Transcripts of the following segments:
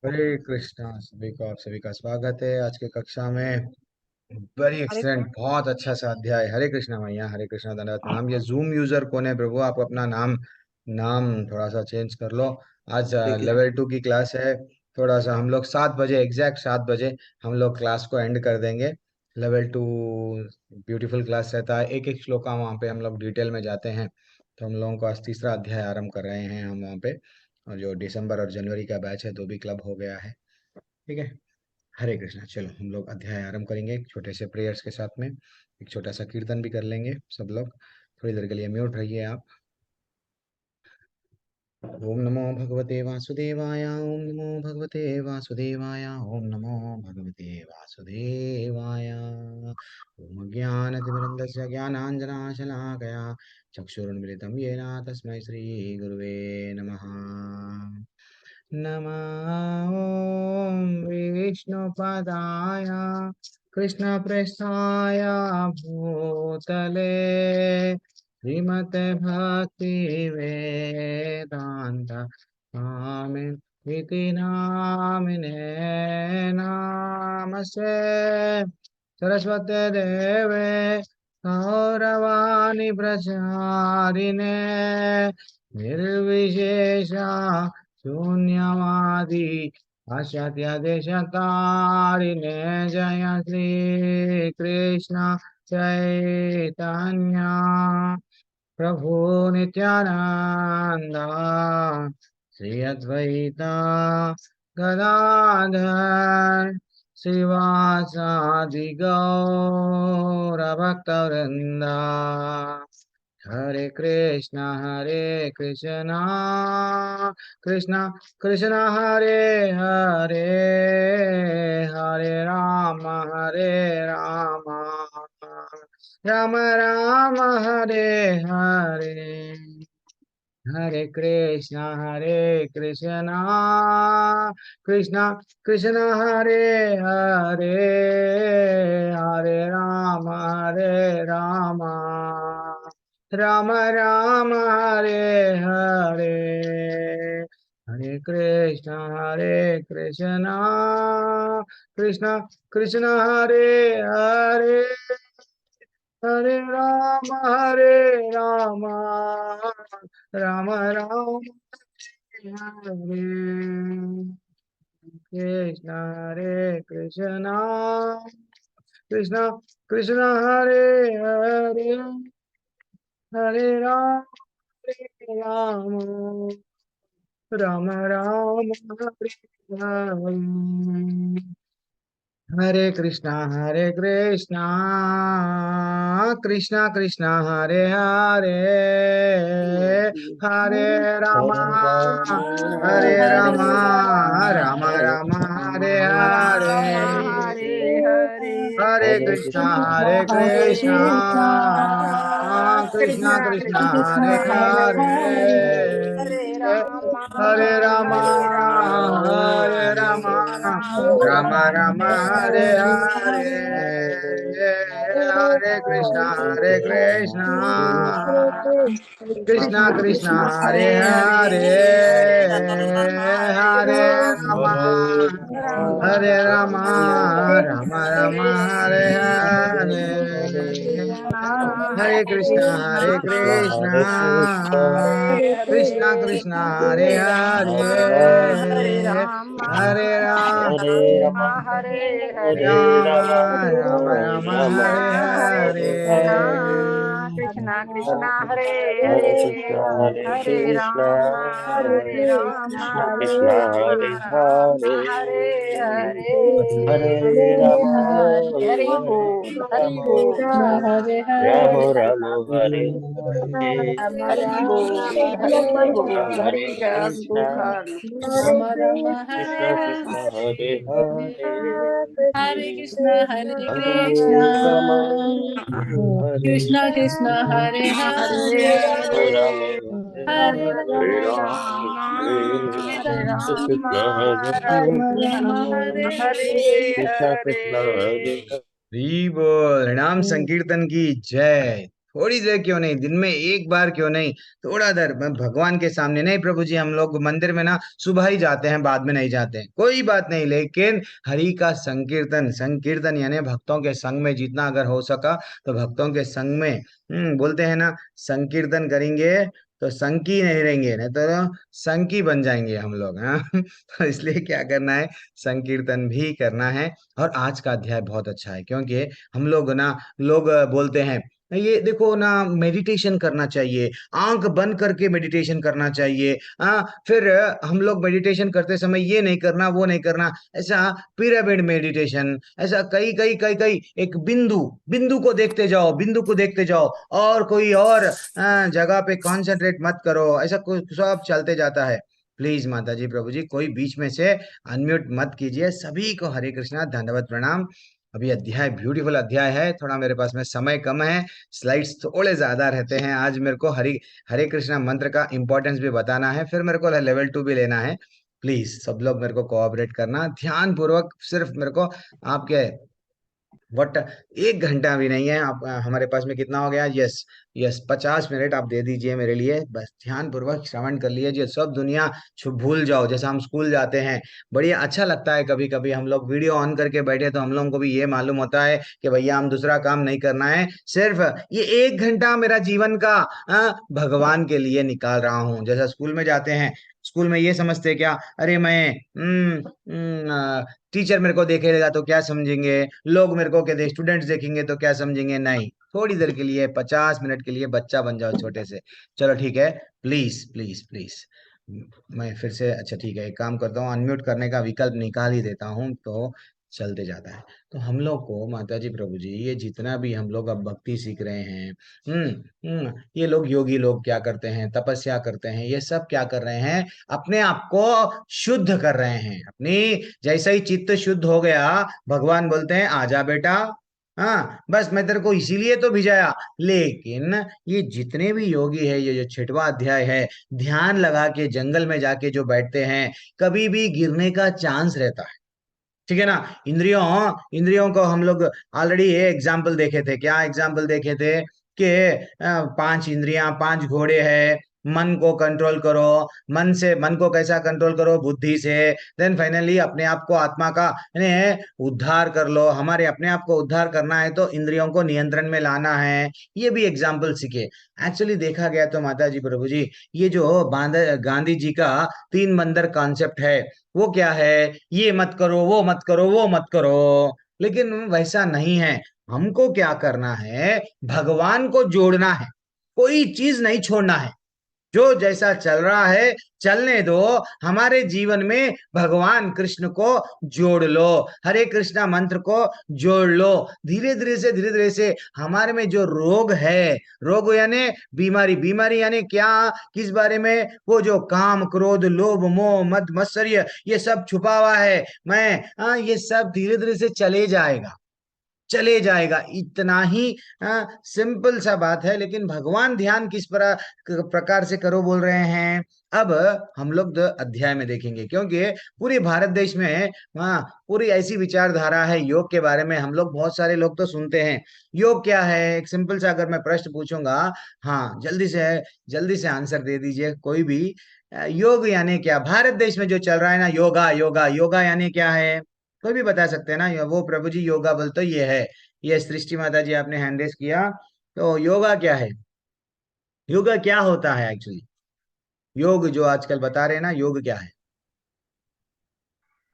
हरे कृष्णा। सभी को, आप सभी का स्वागत है आज के कक्षा में। वेरी हरे एक्सलेंट, बहुत अच्छा सा अध्याय। हरे कृष्णा भैया, हरे कृष्णा, धन्यवाद प्रणाम। ये जूम यूजर कौन है प्रभु? आप अपना नाम नाम थोड़ा सा चेंज कर लो। आज देखिए। लेवल 2 की क्लास है। थोड़ा सा हम लोग 7 बजे, एग्जैक्ट 7 बजे हम लोग क्लास को एंड कर देंगे। लेवल 2 ब्यूटीफुल क्लास रहता है, एक एक श्लोका वहाँ पे हम लोग डिटेल में जाते हैं। तो हम लोगों को आज तीसरा अध्याय आरंभ कर रहे हैं हम वहाँ पे। और जो दिसंबर और जनवरी का बैच है तो भी क्लब हो गया है। ठीक है। हरे कृष्णा। चलो हम लोग अध्याय आरंभ करेंगे एक छोटे से प्रेयर्स के साथ में। एक छोटा सा कीर्तन भी कर लेंगे सब लोग। थोड़ी देर के लिए म्यूट रहिए आप। ओम नमो भगवते वासुदेवाय, ओम नमो भगवते वासुदेवाय, ओम नमो भगवते वासुदेवाय। ओम ज्ञानतिमिरन्दस्य ज्ञानाञ्जनाशलाकया चक्षुरुन्मिलितं येन तस्मै श्रीगुरुवे नमः। नमः ॐ विष्णुपदाय कृष्णप्रेष्ठाय भूतले श्रीमते भक्ति वेदांत स्वामिन् इति नामिने नामसे सरस्वती देवे गौरवाणी प्रचारिणे निर्विशेषा शून्यवादी पाश्चात्य देशकारिणे जय श्री कृष्ण चैतन्य प्रभु नित्यानंद श्री अद्वैता गदाधर श्रीवासादि गौर भक्तवृंदा। हरे कृष्णा कृष्णा कृष्णा हरे हरे, हरे राम राम राम हरे हरे। हरे कृष्णा कृष्णा कृष्णा हरे हरे, हरे राम राम राम हरे हरे। हरे कृष्णा कृष्णा कृष्णा हरे हरे, हरे राम राम राम हरे। हरे कृष्णा कृष्णा कृष्णा हरे हरे, हरे राम राम राम हरे हरे। हरे कृष्णा कृष्णा कृष्णा हरे हरे, हरे राम हरे हरे राम राम हरे राम हरे राम राम हरे। हरे हरे। हरे कृष्णा हरे कृष्णा कृष्णा कृष्णा कृष्णा कृष्णा कृष्णा हरे हरे हरे। हरे। हरे राम हरे राम हरे राम हरे राम राम राम हरे हरे। हरे हरे कृष्णा कृष्णा कृष्णा कृष्णा कृष्णा हरे हरे हरे, हरे। हरे राम हरे राम हरे राम राम राम हरे हरे। हरे कृष्णा कृष्णा कृष्णा कृष्णा हरे हरे हरे। राम हरे राम हरे हरे। राम राम राम हरे हरे। कृष्णा कृष्णा कृष्णा हरे हरे, हरे हरे राम कृष्णा कृष्णा हरे राम हरे, हरे हरे। हरे राम हरि बोल हरि बोल राम राम हरे हरे। हरि बोल हरि कृष्णा बोल। हरे हरि राम कृष्णा गोपाल। कृष्णा कृष्णा हरे हरे, हरे कृष्णा हरे कृष्णा हरे राम हरे कृष्णा कृष्णा राम हरे हरे हरे राम हरे, हरे हरे हरे राम राम राम हरे हरे राम राम कृष्ण हरे राम राम राम राम हरे हरे कृष्ण हरे। कृष्ण हरे हरि बोल। नाम संकीर्तन की जय। थोड़ी देर क्यों नहीं, दिन में एक बार क्यों नहीं, थोड़ा देर भगवान के सामने। नहीं प्रभु जी, हम लोग मंदिर में ना सुबह ही जाते हैं, बाद में नहीं जाते हैं, कोई बात नहीं, लेकिन हरि का संकीर्तन, संकीर्तन यानी भक्तों के संग में जितना अगर हो सका तो भक्तों के संग में, बोलते हैं ना, संकीर्तन करेंगे तो संकी नहीं रहेंगे, नहीं तो संकी बन जाएंगे हम लोग, हाँ। तो इसलिए क्या करना है, संकीर्तन भी करना है। और आज का अध्याय बहुत अच्छा है, क्योंकि हम लोग ना, लोग बोलते हैं ये देखो ना, मेडिटेशन करना चाहिए, आंख बंद करके मेडिटेशन करना चाहिए, हाँ। फिर हम लोग मेडिटेशन करते समय ये नहीं करना, वो नहीं करना, ऐसा पिरामिड मेडिटेशन, ऐसा कई कई कई कई, एक बिंदु, बिंदु को देखते जाओ, बिंदु को देखते जाओ, और कोई और जगह पे कंसंट्रेट मत करो, ऐसा कुछ सब चलते जाता है। प्लीज माता जी, प्रभु जी, कोई बीच में से अनम्यूट मत कीजिए। सभी को हरे कृष्णा, धन्यवाद, प्रणाम। अभी अध्याय ब्यूटीफुल अध्याय है, थोड़ा मेरे पास में समय कम है, स्लाइड्स थोड़े ज्यादा रहते हैं। आज मेरे को हरि हरे कृष्णा मंत्र का इंपॉर्टेंस भी बताना है, फिर मेरे को लेवल 2 भी लेना है। प्लीज सब लोग मेरे को कोऑपरेट करना ध्यान पूर्वक, सिर्फ मेरे को आपके वट 1 घंटा भी नहीं है, आप हमारे पास में कितना हो गया, यस यस, 50 मिनट आप दे दीजिए मेरे लिए, बस ध्यान पूर्वक श्रवण कर लीजिए, सब दुनिया भूल जाओ, जैसा हम स्कूल जाते हैं, बढ़िया अच्छा लगता है। कभी कभी हम लोग वीडियो ऑन करके बैठे तो हम लोगों को भी ये मालूम होता है कि भैया हम दूसरा काम नहीं करना है, सिर्फ ये 1 घंटा मेरा जीवन का भगवान के लिए निकाल रहा हूँ। जैसा स्कूल में जाते हैं, स्कूल में ये समझते हैं क्या, अरे मैं टीचर मेरे को देखेगा तो क्या समझेंगे, लोग मेरे को कहते, स्टूडेंट्स देखेंगे तो क्या समझेंगे, नहीं, थोड़ी देर के लिए, 50 मिनट के लिए बच्चा बन जाओ छोटे से। चलो ठीक है, प्लीज प्लीज प्लीज। मैं फिर से, अच्छा ठीक है, एक काम करता हूँ, अनम्यूट करने का विकल्प निकाल ही देता हूँ तो चलते जाता है। तो हम लोग को माता जी, प्रभु जी, ये जितना भी हम लोग अब भक्ति सीख रहे हैं, ये लोग योगी लोग क्या करते हैं, तपस्या करते हैं, ये सब क्या कर रहे हैं, अपने आप को शुद्ध कर रहे हैं। अपनी जैसा ही चित्त शुद्ध हो गया, भगवान बोलते हैं आजा बेटा, हाँ बस मैं तेरे को इसीलिए तो भिजाया। लेकिन ये जितने भी योगी है, ये जो 6वां अध्याय है, ध्यान लगा के जंगल में जाके जो बैठते हैं, कभी भी गिरने का चांस रहता है, ठीक है ना। इंद्रियों इंद्रियों को हम लोग ऑलरेडी ये एग्जाम्पल देखे थे, क्या एग्जाम्पल देखे थे कि 5 इंद्रियां, 5 घोड़े हैं, मन को कंट्रोल करो, मन से, मन को कैसा कंट्रोल करो, बुद्धि से, देन फाइनली अपने आप को, आत्मा का यानी उद्धार कर लो। हमारे अपने आप को उद्धार करना है तो इंद्रियों को नियंत्रण में लाना है, ये भी एग्जाम्पल सीखे। एक्चुअली देखा गया तो माता जी, प्रभु जी, ये जो गांधी जी का 3 बंदर कॉन्सेप्ट है, वो क्या है, ये मत करो, वो मत करो, वो मत करो, लेकिन वैसा नहीं है। हमको क्या करना है, भगवान को जोड़ना है, कोई चीज नहीं छोड़ना है, जो जैसा चल रहा है चलने दो, हमारे जीवन में भगवान कृष्ण को जोड़ लो, हरे कृष्णा मंत्र को जोड़ लो। धीरे धीरे से, धीरे धीरे से हमारे में जो रोग है, रोग यानी बीमारी, बीमारी यानी क्या, किस बारे में, वो जो काम क्रोध लोभ मोह मद मत्सर्य ये सब छुपा हुआ है, मैं ये सब धीरे धीरे से चले जाएगा, चले जाएगा, इतना ही सिंपल सा बात है। लेकिन भगवान ध्यान किस प्रकार से करो बोल रहे हैं, अब हम लोग अध्याय में देखेंगे, क्योंकि पूरे भारत देश में पूरी ऐसी विचारधारा है योग के बारे में। हम लोग बहुत सारे लोग तो सुनते हैं, योग क्या है, एक सिंपल सा अगर मैं प्रश्न पूछूंगा, हाँ जल्दी से आंसर दे दीजिए कोई भी। योग यानी क्या, भारत देश में जो चल रहा है ना, योगा योगा योगा यानी क्या है, कोई भी बता सकते हैं ना, वो प्रभु जी योगा बोल तो ये है। ये सृष्टि माता जी आपने हैंड रेस किया, तो योगा क्या है, योगा क्या होता है एक्चुअली, योग जो आजकल बता रहे हैं ना, योग क्या है।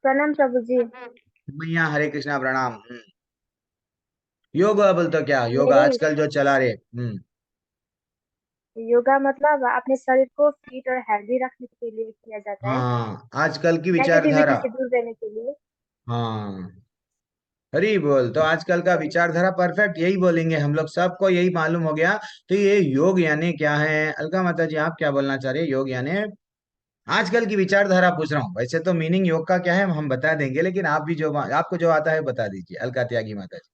प्रणाम प्रभु जी। मैया हरे कृष्णा प्रणाम। योगा बोल तो क्या, योगा नहीं, आजकल जो चला रहे, योगा मतलब अपने शरीर को फिट और हेल्दी रखने के लिए किया जाता है, हाँ आजकल की नेगेटिविटी विचारधारा, से दूर रहने के लिए। हाँ हरी बोल, तो आजकल का विचारधारा परफेक्ट यही बोलेंगे हम लोग, सबको यही मालूम हो गया। तो ये योग यानी क्या है, अलका माता जी आप क्या बोलना चाह रहे हैं, योग यानी, आजकल की विचारधारा पूछ रहा हूँ, वैसे तो मीनिंग योग का क्या है हम बता देंगे, लेकिन आप भी जो आपको जो आता है बता दीजिए, अलका त्यागी माता जी।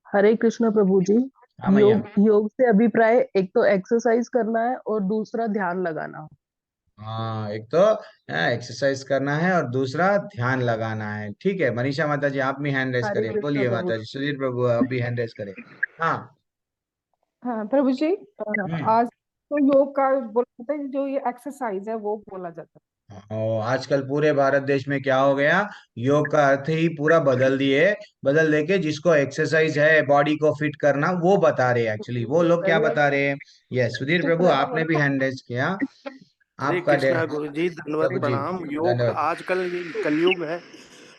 हरे कृष्ण प्रभु जी। हाँ मैया। योग योग से अभिप्राय एक तो एक्सरसाइज करना है और दूसरा ध्यान लगाना। हाँ एक तो एक्सरसाइज करना है और दूसरा ध्यान लगाना है, ठीक है। मनीषा माता जी आप भी हैंड रेस हरे करें, कृष्ण बोलिए प्रभु माता जी, सुधीर प्रभु आप भी हैंड रेस करें। हाँ हाँ प्रभु जी, हम्म। आज तो योग का बोला जाता है, जो ये एक्सरसाइज है वो बोला जाता और आजकल पूरे भारत देश में क्या हो गया, योग का अर्थ ही पूरा बदल दे के जिसको एक्सरसाइज है बॉडी को फिट करना वो बता रहे हैं। एक्चुअली वो लोग क्या बता रहे हैं। यस सुधीर प्रभु, आपने भी हैंड रेज किया। हरे आपका कृष्णा गुरु जी, दंडवत प्रभु जी प्रणाम। योग धन्यवाद। आजकल ये कलयुग है,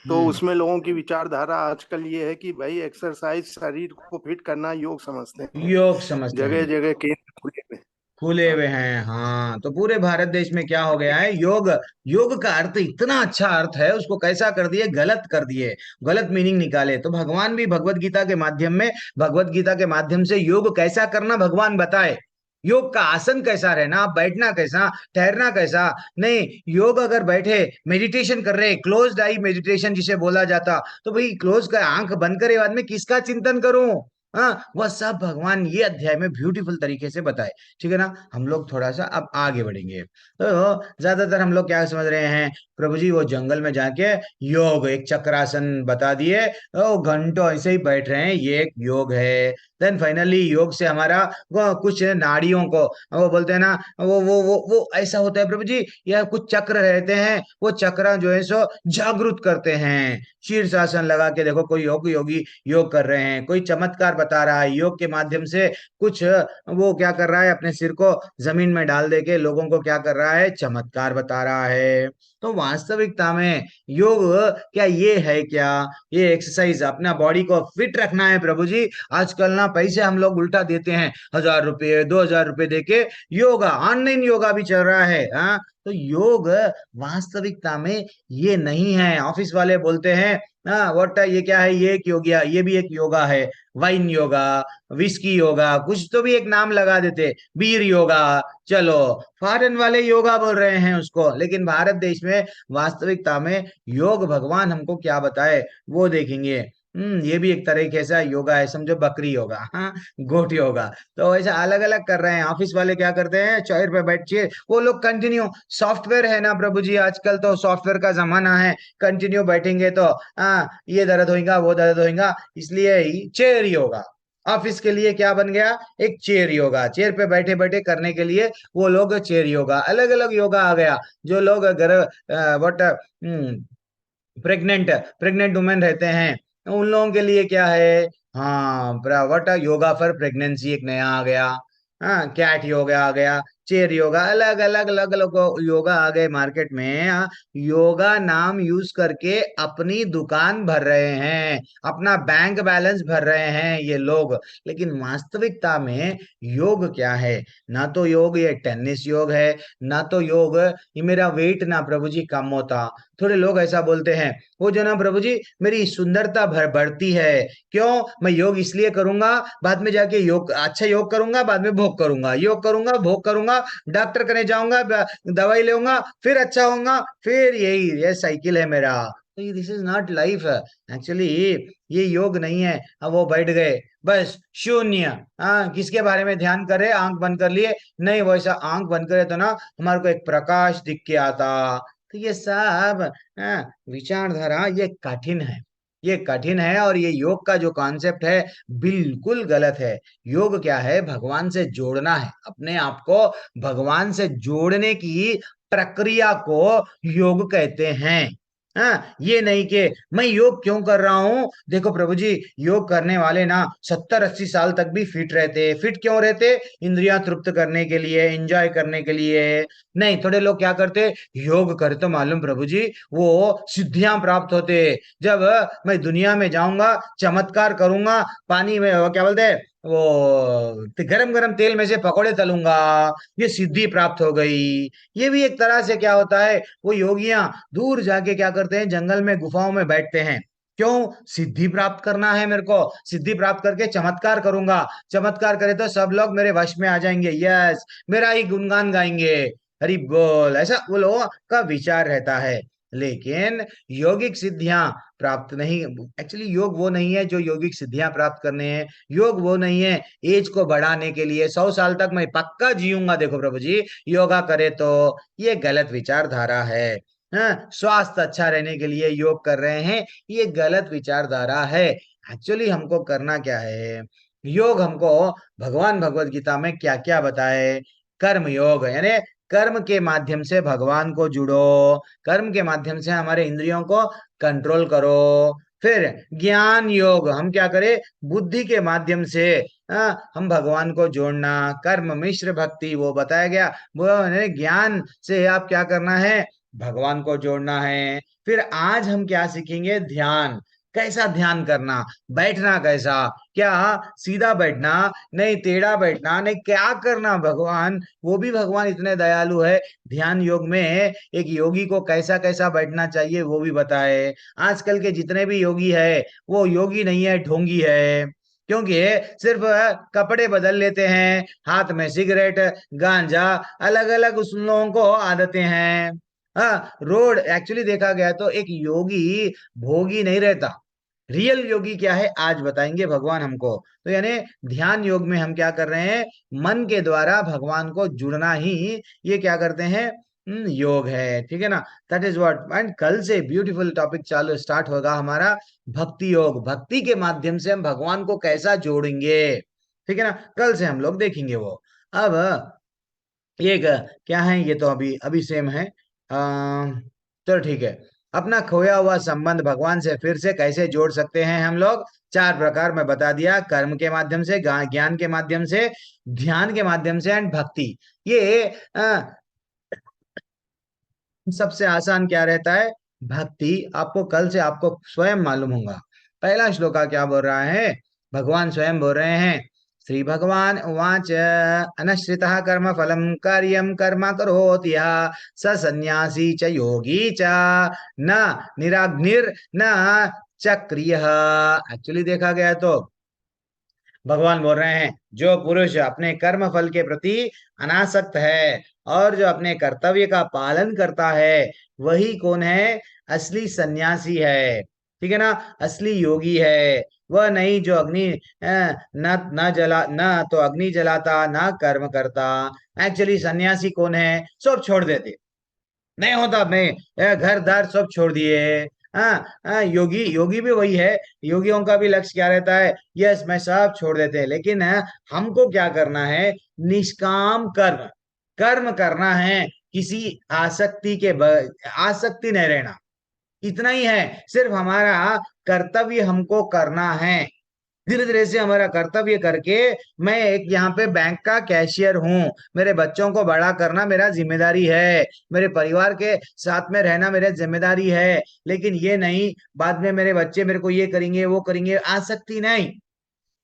तो हम्म। उसमें लोगों की विचारधारा आजकल ये है कि भाई एक्सरसाइज शरीर को फिट करना योग समझते हैं। योग समझते जगह हैं, जगह केंद्र खुले हुए हैं। खुले हाँ। हुए हैं। हाँ, तो पूरे भारत देश में क्या हो गया है, योग, योग का अर्थ इतना अच्छा अर्थ है उसको कैसा कर दिए, गलत कर दिए, गलत मीनिंग निकाले। तो भगवान भी भगवत गीता के माध्यम में, भगवत गीता के माध्यम से योग कैसा करना भगवान बताए। योग का आसन कैसा रहना, बैठना कैसा, ठहरना कैसा। नहीं, योग अगर बैठे मेडिटेशन कर रहे, क्लोज्ड आई मेडिटेशन जिसे बोला जाता, तो भाई क्लोज का आंख बंद करे बाद में किसका चिंतन करूं। हाँ, वह सब भगवान ये अध्याय में ब्यूटीफुल तरीके से बताए। ठीक है ना। हम लोग थोड़ा सा अब आगे बढ़ेंगे। तो ज्यादातर हम लोग क्या समझ रहे हैं, प्रभु जी वो जंगल में जाके योग एक चक्रासन बता दिए, वो घंटों ऐसे ही बैठ रहे हैं, ये एक योग है। देन फाइनली योग से हमारा वो कुछ नाड़ियों को, वो बोलते हैं ना, वो ऐसा होता है प्रभु जी, या कुछ चक्र रहते हैं, वो चक्र जो है सो जागृत करते हैं। शीर्षासन लगा के देखो, कोई योगी योग कर रहे हैं, कोई चमत्कार बता रहा है योग के माध्यम से। कुछ वो क्या कर रहा है, अपने सिर को जमीन में डाल दे के लोगों को क्या कर रहा है, चमत्कार बता रहा है। तो वास्तविकता में योग क्या ये है क्या, ये एक्सरसाइज अपना बॉडी को फिट रखना है प्रभु जी। आजकल ना पैसे हम लोग उल्टा देते हैं, 1,000 रुपये 2,000 रुपये देके योगा, ऑनलाइन योगा भी चल रहा है। हाँ, तो योग वास्तविकता में ये नहीं है। ऑफिस वाले बोलते हैं हाँ व्हाट, ये क्या है, ये एक योगा, ये भी एक योगा है, वाइन योगा, विस्की योगा, कुछ तो भी एक नाम लगा देते, बीर योगा। चलो, फॉरेन वाले योगा बोल रहे हैं उसको, लेकिन भारत देश में वास्तविकता में योग भगवान हमको क्या बताए वो देखेंगे। ये भी एक तरीके से योगा है, समझो बकरी योगा, हाँ, गोट योगा। तो ऐसा अलग अलग कर रहे हैं। ऑफिस वाले क्या करते हैं, चेयर पे बैठिए, वो लोग कंटिन्यू, सॉफ्टवेयर है ना प्रभु जी, आजकल तो सॉफ्टवेयर का जमाना है, कंटिन्यू बैठेंगे तो हाँ ये दर्द होगा वो दर्द होगा, इसलिए चेयर योगा ऑफिस के लिए क्या बन गया, एक चेयर योगा, चेयर पे बैठे बैठे करने के लिए वो लोग चेयर योगा। अलग अलग योगा आ गया। जो लोग अगर वट प्रेग्नेंट प्रेग्नेंट वुमेन रहते हैं, उन लोगों के लिए क्या है, हाँ व्हाट योगा फॉर प्रेगनेंसी एक नया आ गया। हाँ, कैट योगा आ गया, चेयर योगा, अलग अलग अलग अलग योगा आ गए मार्केट में। हाँ, योगा नाम यूज करके अपनी दुकान भर रहे हैं, अपना बैंक बैलेंस भर रहे हैं ये लोग। लेकिन वास्तविकता में योग क्या है, ना तो योग ये टेनिस योग है, ना तो योग ये मेरा वेट ना प्रभु जी कम होता। थोड़े लोग ऐसा बोलते हैं, वो जो ना प्रभु जी मेरी सुंदरता बढ़ती है, क्यों, मैं योग इसलिए करूंगा, बाद में जाके योग अच्छा योग करूंगा, बाद में भोग करूंगा, योग करूंगा भोग करूंगा, डॉक्टर करने जाऊंगा, दवाई लूंगा, फिर अच्छा होऊंगा, फिर यही ये साइकिल है मेरा। तो this is not life actually, ये योग नहीं है। अब वो बैठ गए बस शून्य, हाँ, किसके बारे में ध्यान करे, आंख बंद कर लिए, नहीं वैसा आंख बंद करे तो ना हमारे को एक प्रकाश दिख के आता। तो ये सब विचारधारा ये कठिन है, ये कठिन है, और ये योग का जो कॉन्सेप्ट है बिल्कुल गलत है। योग क्या है, भगवान से जोड़ना है, अपने आप को भगवान से जोड़ने की प्रक्रिया को योग कहते हैं। हाँ, ये नहीं कि मैं योग क्यों कर रहा हूं। देखो प्रभु जी, योग करने वाले ना 70-80 साल तक भी फिट रहते। फिट क्यों रहते, इंद्रियां तृप्त करने के लिए, एंजॉय करने के लिए नहीं। थोड़े लोग क्या करते, योग करे तो मालूम प्रभु जी वो सिद्धियां प्राप्त होते। जब मैं दुनिया में जाऊंगा, चमत्कार करूंगा, पानी में वो क्या बोलते हैं, वो गरम गरम तेल में से पकोड़े तलूंगा, ये सिद्धि प्राप्त हो गई। ये भी एक तरह से क्या होता है, वो योगियां दूर जाके क्या करते हैं, जंगल में गुफाओं में बैठते हैं, क्यों, सिद्धि प्राप्त करना है मेरे को, सिद्धि प्राप्त करके चमत्कार करूंगा, चमत्कार करे तो सब लोग मेरे वश में आ जाएंगे, यस, मेरा ही गुणगान गाएंगे, हरि बोल, ऐसा वो लोगों का विचार रहता है। लेकिन यौगिक सिद्धियां प्राप्त नहीं, एक्चुअली योग वो नहीं है जो यौगिक सिद्धियां प्राप्त करने हैं। योग वो नहीं है एज को बढ़ाने के लिए, 100 साल तक मैं पक्का जीऊंगा, देखो प्रभु जी योगा करे तो, ये गलत विचारधारा है। हाँ, स्वास्थ्य अच्छा रहने के लिए योग कर रहे हैं, ये गलत विचारधारा है। एक्चुअली हमको करना क्या है, योग हमको भगवान भगवत गीता में क्या क्या बताए। कर्म योग यानी कर्म के माध्यम से भगवान को जुड़ो, कर्म के माध्यम से हमारे इंद्रियों को कंट्रोल करो। फिर ज्ञान योग, हम क्या करें, बुद्धि के माध्यम से हम भगवान को जोड़ना। कर्म मिश्र भक्ति वो बताया गया, वो यानी ज्ञान से आप क्या करना है, भगवान को जोड़ना है। फिर आज हम क्या सीखेंगे, ध्यान, कैसा ध्यान करना, बैठना कैसा, क्या सीधा बैठना, नहीं टेढ़ा बैठना, नहीं क्या करना, भगवान वो भी भगवान इतने दयालु है, ध्यान योग में एक योगी को कैसा कैसा बैठना चाहिए वो भी बताए। आजकल के जितने भी योगी है वो योगी नहीं है, ढोंगी है, क्योंकि सिर्फ कपड़े बदल लेते हैं, हाथ में सिगरेट, गांजा, अलग अलग उस लोगों को आदतें हैं। हाँ, रोड एक्चुअली देखा गया तो एक योगी भोगी नहीं रहता। रियल योगी क्या है आज बताएंगे भगवान हमको। तो यानी ध्यान योग में हम क्या कर रहे हैं, मन के द्वारा भगवान को जुड़ना ही ये क्या करते हैं, योग है। ठीक है ना, दैट इज व्हाट। एंड कल से ब्यूटीफुल टॉपिक चालू स्टार्ट होगा हमारा, भक्ति योग। भक्ति के माध्यम से हम भगवान को कैसा जोड़ेंगे, ठीक है ना, कल से हम लोग देखेंगे वो। अब एक क्या है, ये तो अभी अभी सेम है। चलो ठीक है। अपना खोया हुआ संबंध भगवान से फिर से कैसे जोड़ सकते हैं हम लोग, चार प्रकार मैं बता दिया, कर्म के माध्यम से, ज्ञान के माध्यम से, ध्यान के माध्यम से एंड भक्ति। ये सबसे आसान क्या रहता है, भक्ति। आपको कल से आपको स्वयं मालूम होगा। पहला श्लोका क्या बोल रहा है, भगवान स्वयं बोल रहे हैं, श्री भगवान उवाच अनश्रितः कर्म फलम कार्यम कर्म करोति यः स सन्यासी च योगी च न निराग्निर न चक्रियः। एक्चुअली देखा गया तो भगवान बोल रहे हैं, जो पुरुष अपने कर्म फल के प्रति अनासक्त है और जो अपने कर्तव्य का पालन करता है, वही कौन है, असली सन्यासी है। ठीक है ना, असली योगी है। वह नहीं जो अग्नि न न जला, न तो अग्नि जलाता न कर्म करता। एक्चुअली सन्यासी कौन है, सब छोड़ देते, नहीं होता, मैं घर दार सब छोड़ दिए। योगी, योगी भी वही है। योगियों का भी लक्ष्य क्या रहता है, यस मैं सब छोड़ देते हैं, लेकिन हमको क्या करना है, निष्काम कर्म, कर्म करना है, किसी आसक्ति नहीं रहना, इतना ही है। सिर्फ हमारा कर्तव्य हमको करना है, धीरे धीरे से हमारा कर्तव्य करके। मैं एक यहाँ पे बैंक का कैशियर हूँ, मेरे बच्चों को बड़ा करना मेरा जिम्मेदारी है, मेरे परिवार के साथ में रहना मेरा जिम्मेदारी है, लेकिन ये नहीं बाद में मेरे बच्चे मेरे को ये करेंगे वो करेंगे, आसक्ति नहीं,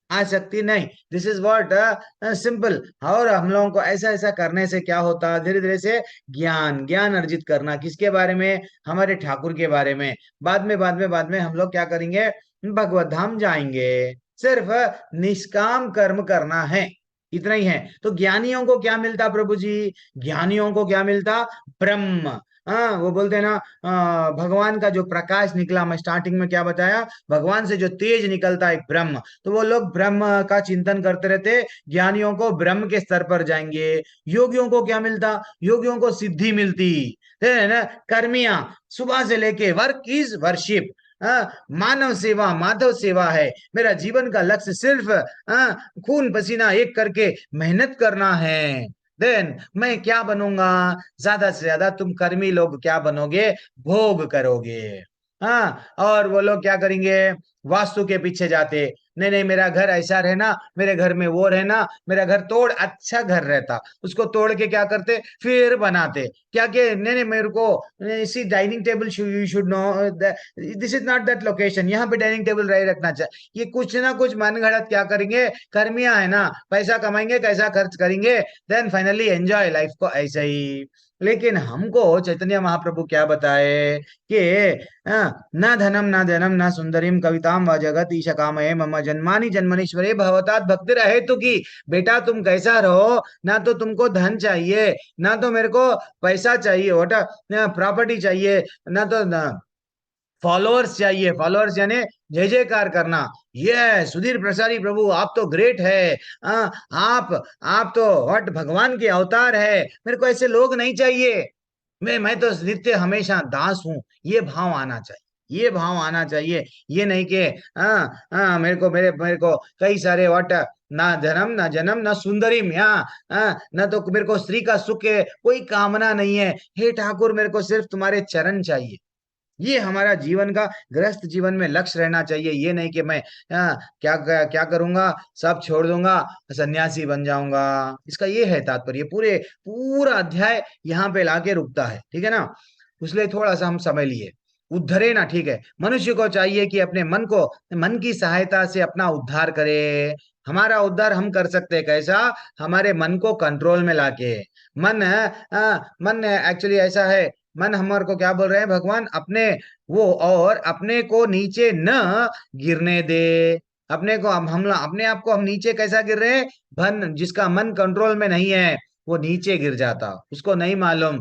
आसक्ति नहीं। This is what simple. और हम लोगों को ऐसा ऐसा करने से क्या होता, धीरे धीरे से ज्ञान, ज्ञान अर्जित करना, किसके बारे में, हमारे ठाकुर के बारे में। बाद में हम लोग क्या करेंगे, भगवत धाम जाएंगे। सिर्फ निष्काम कर्म करना है, इतना ही है। तो ज्ञानियों को क्या मिलता प्रभु जी, ज्ञानियों को क्या मिलता, ब्रह्म। हाँ, वो बोलते हैं ना, भगवान का जो प्रकाश निकला, मैं स्टार्टिंग में क्या बताया, भगवान से जो तेज निकलता है ब्रह्म, तो वो लोग ब्रह्म का चिंतन करते रहते, ज्ञानियों को ब्रह्म के स्तर पर जाएंगे। योगियों को क्या मिलता, योगियों को सिद्धि मिलती है ना। कर्मिया, सुबह से लेके वर्क इज वर्शिप, मानव सेवा माधव सेवा है, मेरा जीवन का लक्ष्य सिर्फ खून पसीना एक करके मेहनत करना है। देन मैं क्या बनूंगा, ज्यादा से ज्यादा तुम कर्मी लोग क्या बनोगे, भोग करोगे। हाँ, और वो लोग क्या करेंगे, वास्तु के पीछे जाते, नहीं नहीं मेरा घर ऐसा रहना, मेरे घर में वो रहना, मेरा घर तोड़, अच्छा घर रहता उसको तोड़ के क्या करते, फिर बनाते, क्या के नहीं नहीं मेरे को इसी dining table, you should know this is not that location, यहाँ पे डाइनिंग टेबल रह रखना चाहिए। ये कुछ ना कुछ मन घड़त क्या करेंगे, कर्मिया है ना, पैसा कमाएंगे, कैसा खर्च करेंगे, देन फाइनली एंजॉय लाइफ को ऐसे ही। लेकिन हमको चैतन्य महाप्रभु क्या बताए कि न धनम न जनम न सुंदरीम कविताम व जगत ईश कामये मम जन्मानि जन्मनीश्वरे भवतात भक्ति रहे तो की। बेटा तुम कैसा रहो, ना तो तुमको धन चाहिए, ना तो मेरे को पैसा चाहिए, वोट प्रॉपर्टी चाहिए, ना तो फॉलोअर्स चाहिए, फॉलोअर्स यानी जय जयकार करना। ये सुधीर प्रसारी प्रभु आप तो ग्रेट है, आप तो व्हाट भगवान के अवतार है, मेरे को ऐसे लोग नहीं चाहिए, मैं तो नित्य हमेशा दास हूं, ये भाव आना चाहिए, ये भाव आना चाहिए। ये नहीं कि मेरे को कई सारे वाट, ना जन्म ना जन्म ना सुंदरी ना तो मेरे को स्त्री का सुख है, कोई कामना नहीं है। हे ठाकुर, मेरे को सिर्फ तुम्हारे चरण चाहिए। ये हमारा जीवन का, गृहस्थ जीवन में लक्ष्य रहना चाहिए। ये नहीं कि मैं क्या क्या क्या करूंगा, सब छोड़ दूंगा, सन्यासी बन जाऊंगा। इसका ये है तात्पर्य। पूरा अध्याय यहाँ पे लाके रुकता है, ठीक है ना। इसलिए थोड़ा सा हम समय लिए, उद्धरे ना, ठीक है। मनुष्य को चाहिए कि अपने मन की सहायता से अपना उद्धार करे। हमारा उद्धार हम कर सकते हैं कैसा? हमारे मन को कंट्रोल में लाके। मन एक्चुअली ऐसा है, मन हमारे को क्या बोल रहे हैं भगवान? अपने को नीचे न गिरने दे। अपने को हम अपने आप को हम नीचे कैसा गिर रहे हैं? जिसका मन कंट्रोल में नहीं है वो नीचे गिर जाता, उसको नहीं मालूम।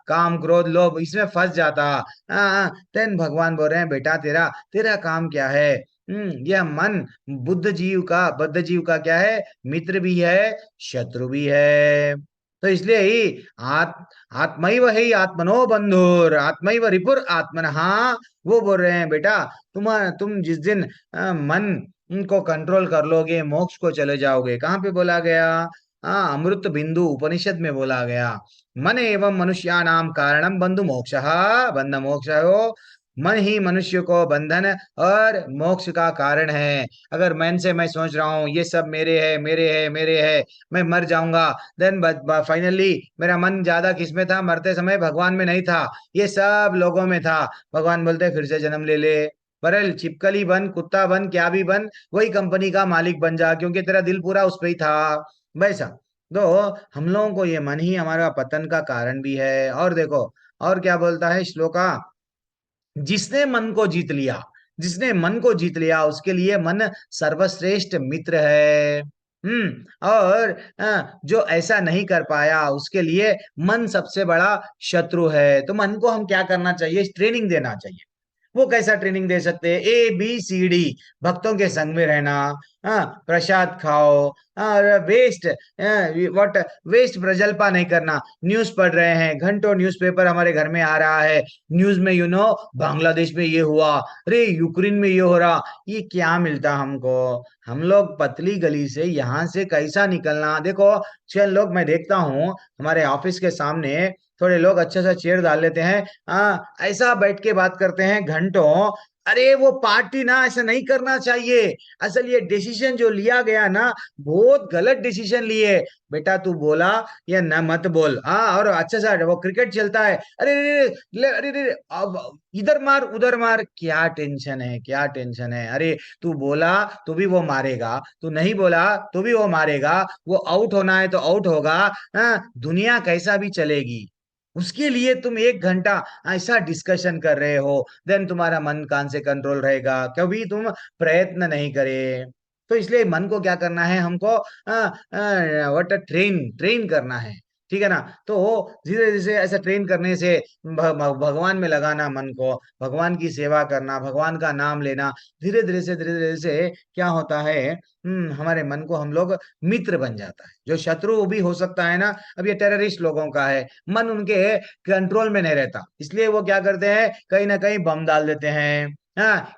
काम क्रोध लोभ इसमें फंस जाता। देन भगवान बोल रहे हैं, बेटा तेरा तेरा काम क्या है? यह मन बद्ध जीव का क्या है? मित्र भी है, शत्रु भी है। तो इसलिए ही आत्मैव ही आत्मनो बंधुर आत्मैव रिपुर आत्मनः। वो बोल रहे हैं, बेटा तुम जिस दिन मन को कंट्रोल कर लोगे, मोक्ष को चले जाओगे। कहाँ पे बोला गया? अमृत बिंदु उपनिषद में बोला गया, मन एवं मनुष्याणाम कारणम बंधु मोक्षः। बंध मोक्ष हो, मन ही मनुष्य को बंधन और मोक्ष का कारण है। अगर मन से मैं सोच रहा हूँ ये सब मेरे है मेरे है मेरे है, मैं मर जाऊंगा, देन फाइनली मेरा मन ज्यादा किसमें था? मरते समय भगवान में नहीं था, ये सब लोगों में था। भगवान बोलते फिर से जन्म ले ले, परल छिपकली बन, कुत्ता बन, क्या भी बन, वही कंपनी का मालिक बन जा, क्योंकि तेरा दिल पूरा उस पे ही था। वैसा तो हम लोगों को ये मन ही हमारा पतन का कारण भी है। और देखो और क्या बोलता है श्लोका, जिसने मन को जीत लिया, जिसने मन को जीत लिया उसके लिए मन सर्वश्रेष्ठ मित्र है। और जो ऐसा नहीं कर पाया उसके लिए मन सबसे बड़ा शत्रु है। तो मन को हम क्या करना चाहिए? ट्रेनिंग देना चाहिए। वो कैसा ट्रेनिंग दे सकते हैं? ABCD, भक्तों के संग में रहना, प्रसाद खाओ, और व्हाट वेस्ट प्रजल्पा नहीं करना। न्यूज पढ़ रहे हैं, घंटों न्यूज़पेपर हमारे घर में आ रहा है, न्यूज में बांग्लादेश में ये हुआ, अरे यूक्रेन में ये हो रहा, ये क्या मिलता हमको? हम लोग पतली गली से यहाँ से कैसा निकलना। देखो चल लोग, मैं देखता हूँ हमारे ऑफिस के सामने थोड़े लोग अच्छा सा चेयर डाल लेते हैं, ऐसा बैठ के बात करते हैं घंटों। अरे वो पार्टी ना, ऐसा नहीं करना चाहिए। असल ये डिसीजन जो लिया गया ना, बहुत गलत डिसीजन लिए। बेटा तू बोला या न मत बोल। और अच्छा सा वो क्रिकेट चलता है, अरे अरे अरे अब इधर मार उधर मार, क्या टेंशन है, क्या टेंशन है? अरे तू बोला तो भी वो मारेगा, तू नहीं बोला तो भी वो मारेगा, वो आउट होना है तो आउट होगा। दुनिया कैसा भी चलेगी, उसके लिए तुम 1 घंटा ऐसा डिस्कशन कर रहे हो, देन तुम्हारा मन कहाँ से कंट्रोल रहेगा? कभी तुम प्रयत्न नहीं करे। तो इसलिए मन को क्या करना है हमको? व्हाट ट्रेन ट्रेन करना है, ठीक है ना। तो धीरे धीरे ऐसा ट्रेन करने से भगवान में लगाना मन को, भगवान की सेवा करना, भगवान का नाम लेना, धीरे धीरे से क्या होता है? हमारे मन को हम लोग मित्र बन जाता है। जो शत्रु भी हो सकता है ना, अब ये टेररिस्ट लोगों का है, मन उनके कंट्रोल में नहीं रहता, इसलिए वो क्या करते हैं? कहीं ना कहीं बम डाल देते हैं,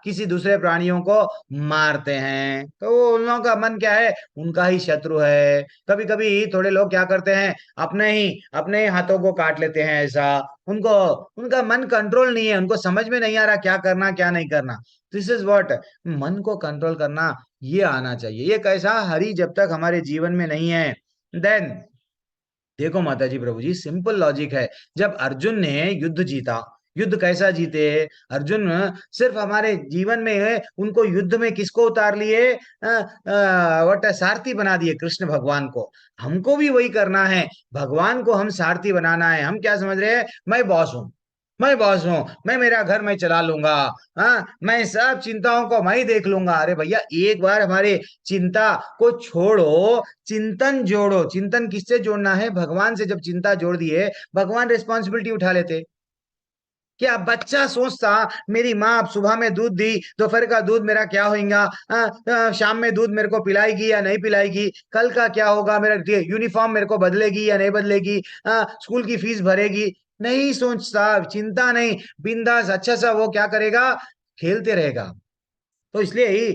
किसी दूसरे प्राणियों को मारते हैं। तो उन लोगों का मन क्या है? उनका ही शत्रु है। कभी कभी थोड़े लोग क्या करते हैं? अपने ही हाथों को काट लेते हैं। ऐसा उनको, उनका मन कंट्रोल नहीं है, उनको समझ में नहीं आ रहा क्या करना क्या नहीं करना। दिस इज व्हाट, मन को कंट्रोल करना ये आना चाहिए। ये कैसा? हरि जब तक हमारे जीवन में नहीं है, देन देखो माता जी प्रभु जी, सिंपल लॉजिक है। जब अर्जुन ने युद्ध जीता, युद्ध कैसा जीते? अर्जुन सिर्फ हमारे जीवन में है, उनको युद्ध में किसको उतार लिए? वट सारथी बना दिए कृष्ण भगवान को। हमको भी वही करना है, भगवान को हम सारथी बनाना है। हम क्या समझ रहे हैं? मैं बॉस हूँ, मैं बॉस हूँ, मैं मेरा घर मैं चला लूंगा, मैं सब चिंताओं को मैं ही देख लूंगा। अरे भैया एक बार हमारे चिंता को छोड़ो, चिंतन जोड़ो। चिंतन किससे जोड़ना है? भगवान से। जब चिंता जोड़ दिए, भगवान रिस्पॉन्सिबिलिटी उठा लेते। क्या बच्चा सोचता मेरी माँ अब सुबह में दूध दी, दोपहर का दूध मेरा क्या होगा, शाम में दूध मेरे को पिलाएगी या नहीं पिलाएगी, कल का क्या होगा, मेरा यूनिफॉर्म मेरे को बदलेगी या नहीं बदलेगी, स्कूल की फीस भरेगी? नहीं सोचता, चिंता नहीं, बिंदास अच्छा सा वो क्या करेगा, खेलते रहेगा। तो इसलिए ही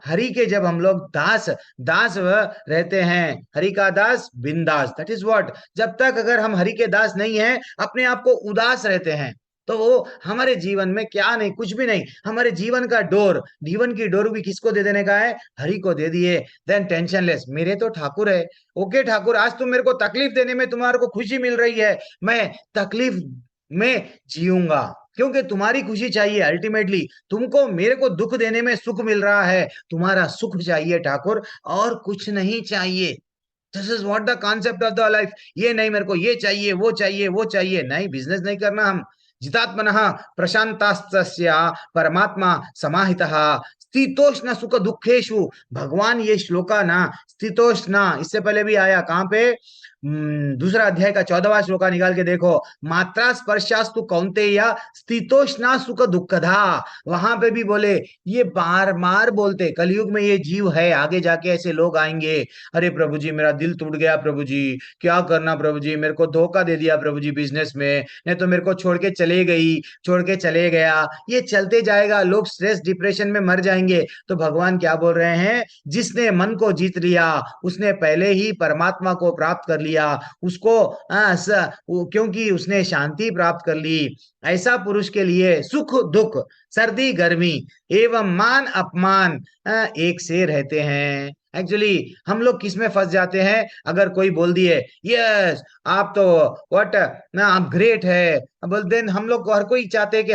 हरि के जब हम लोग दास दास रहते हैं, हरि का दास बिंदास, दैट इज व्हाट। जब तक अगर हम हरि के दास नहीं हैं, अपने आप को उदास रहते हैं, तो वो हमारे जीवन में क्या नहीं, कुछ भी नहीं। हमारे जीवन का डोर, जीवन की डोर भी किसको दे देने का है, हरि को दे दिए। देन टेंशन लेस, मेरे तो ठाकुर है। ओके ठाकुर, आज तुम मेरे को तकलीफ देने में तुम्हारे को खुशी मिल रही है, मैं तकलीफ में जीऊंगा, क्योंकि तुम्हारी खुशी चाहिए अल्टीमेटली। तुमको मेरे को दुख देने में सुख मिल रहा है, तुम्हारा सुख चाहिए ठाकुर, और कुछ नहीं चाहिए। This is what the concept of the life. ये नहीं मेरे को ये चाहिए, वो चाहिए, वो चाहिए, नहीं, बिजनेस नहीं करना हम। जितात्मनः प्रशांतास्तस्य परमात्मा समाहितः स्थितोष्ण सुख दुखेषु। भगवान ये श्लोका ना, स्थितोष्ण इससे पहले भी आया कहां पे, दूसरा अध्याय का 14वां श्लोका निकाल के देखो। मात्रा स्पर्शास्तु कौन्तेय स्थितोष्णा सुख दुखधा। वहां पे भी बोले, ये बार बार बोलते, कलयुग में ये जीव है, आगे जाके ऐसे लोग आएंगे, अरे प्रभु जी मेरा दिल टूट गया, प्रभु जी क्या करना, प्रभु जी मेरे को धोखा दे दिया प्रभु जी बिजनेस में, नहीं तो मेरे को छोड़ के चले गई, छोड़ के चले गया, ये चलते जाएगा, लोग स्ट्रेस डिप्रेशन में मर जाएंगे। तो भगवान क्या बोल रहे हैं, जिसने मन को जीत लिया उसने पहले ही परमात्मा को प्राप्त कर लिया, उसको क्योंकि उसने शांति प्राप्त कर ली। ऐसा पुरुष के लिए सुख दुख, सर्दी गर्मी एवं मान अपमान एक से रहते हैं। एक्चुअली हम लोग किस में फंस जाते हैं, अगर कोई बोल दिए यस आप तो व्हाट ना, आप ग्रेट है, बोल देन हम लोग हर कोई चाहते हैं कि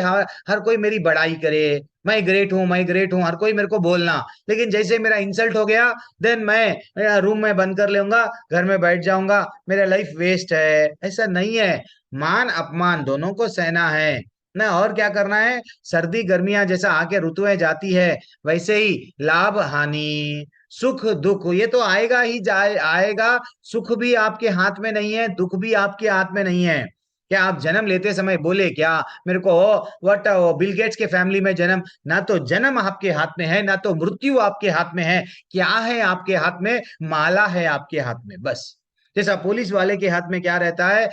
हर कोई मेरी बड़ाई करे, मैं ग्रेट हूं, मैं ग्रेट हूं, हर कोई मेरे को बोलना। लेकिन जैसे मेरा इंसल्ट हो गया, देन मैं रूम में बंद कर लूंगा, घर में बैठ जाऊंगा, मेरा लाइफ वेस्ट है। ऐसा नहीं है, मान अपमान दोनों को सहना है ना, और क्या करना है। सर्दी गर्मियां जैसा आके ऋतुएं जाती है, वैसे ही लाभ हानि सुख दुख ये तो आएगा ही जाए आएगा। सुख भी आपके हाथ में नहीं है, दुख भी आपके हाथ में नहीं है। क्या आप जन्म लेते समय बोले क्या मेरे को व्हाट बिल गेट्स के फैमिली में जन्म, ना तो जन्म आपके हाथ में है, ना तो मृत्यु आपके हाथ में है। क्या है आपके हाथ में, माला है आपके हाथ में, बस। जैसा पुलिस वाले के हाथ में क्या रहता है,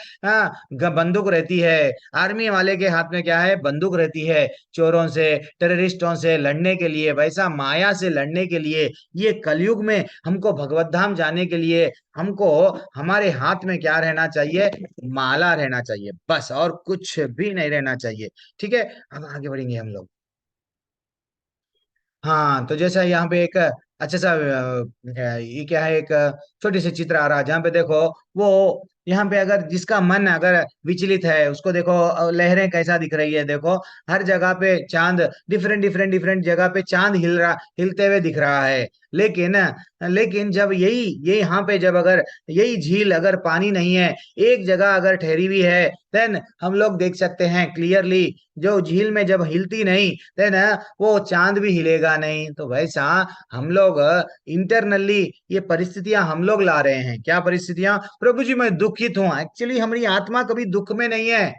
बंदूक रहती है। आर्मी वाले के हाथ में क्या है, बंदूक रहती है, चोरों से टेररिस्टों से लड़ने के लिए, वैसा माया से लड़ने के लिए। ये कलयुग में हमको भगवत धाम जाने के लिए हमको हमारे हाथ में क्या रहना चाहिए, माला रहना चाहिए, बस, और कुछ भी नहीं रहना चाहिए। ठीक है, अब आगे बढ़ेंगे हम लोग। हाँ, तो जैसा यहाँ पे एक अच्छा सा ये क्या है, एक छोटी सी चित्र आ रहा है, जहाँ पे देखो वो, यहाँ पे अगर जिसका मन अगर विचलित है उसको देखो, लहरें कैसा दिख रही है, देखो हर जगह पे चांद, डिफरेंट डिफरेंट डिफरेंट जगह पे चांद हिलते हुए दिख रहा है। लेकिन लेकिन जब यही ये यहाँ पे जब अगर यही झील अगर पानी नहीं है, एक जगह अगर ठहरी हुई है, देन हम लोग देख सकते हैं क्लियरली, जो झील में जब हिलती नहीं, देन वो चांद भी हिलेगा नहीं। तो वैसा हम लोग इंटरनली ये परिस्थितियां हम लोग ला रहे हैं। क्या परिस्थितियां, प्रभु जी मैं दुखित हूं, एक्चुअली हमारी आत्मा कभी दुख में नहीं है,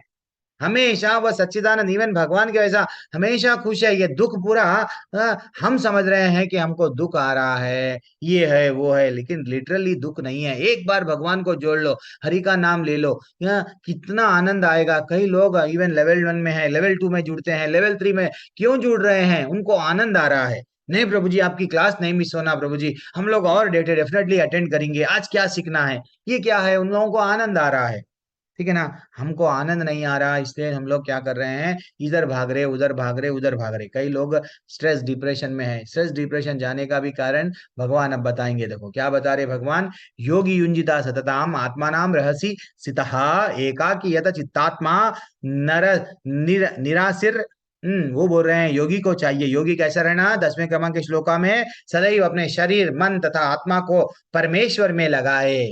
हमेशा वह सच्चिदानंद इवन भगवान के वैसा हमेशा खुश है। ये दुख पूरा हम समझ रहे हैं कि हमको दुख आ रहा है, ये है वो है, लेकिन लिटरली दुख नहीं है। एक बार भगवान को जोड़ लो, हरि का नाम ले लो, कितना आनंद आएगा। कई लोग इवन लेवल 1 में है, लेवल 2 में जुड़ते हैं, लेवल 3 में क्यों जुड़ रहे हैं, उनको आनंद आ रहा है। नहीं प्रभु जी आपकी क्लास नहीं मिस होना, प्रभु जी हम लोग और डेफिनेटली अटेंड करेंगे, आज क्या सीखना है, ये क्या है, उन लोगों को आनंद आ रहा है। ठीक है ना, हमको आनंद नहीं आ रहा, इसलिए हम लोग क्या कर रहे हैं, इधर भाग रहे उधर भाग रहे उधर भाग रहे। कई लोग स्ट्रेस डिप्रेशन में है। स्ट्रेस डिप्रेशन जाने का भी कारण भगवान अब बताएंगे, देखो क्या बता रहे भगवान। योगी युंजिता सतताम आत्मानाम रहसी सितः एकाकी यत चित्तात्मा नर निरासिर। वो बोल रहे हैं योगी को चाहिए, योगी कैसा रहना, 10वें क्रमांक के श्लोका में, सदैव अपने शरीर मन तथा आत्मा को परमेश्वर में लगाए।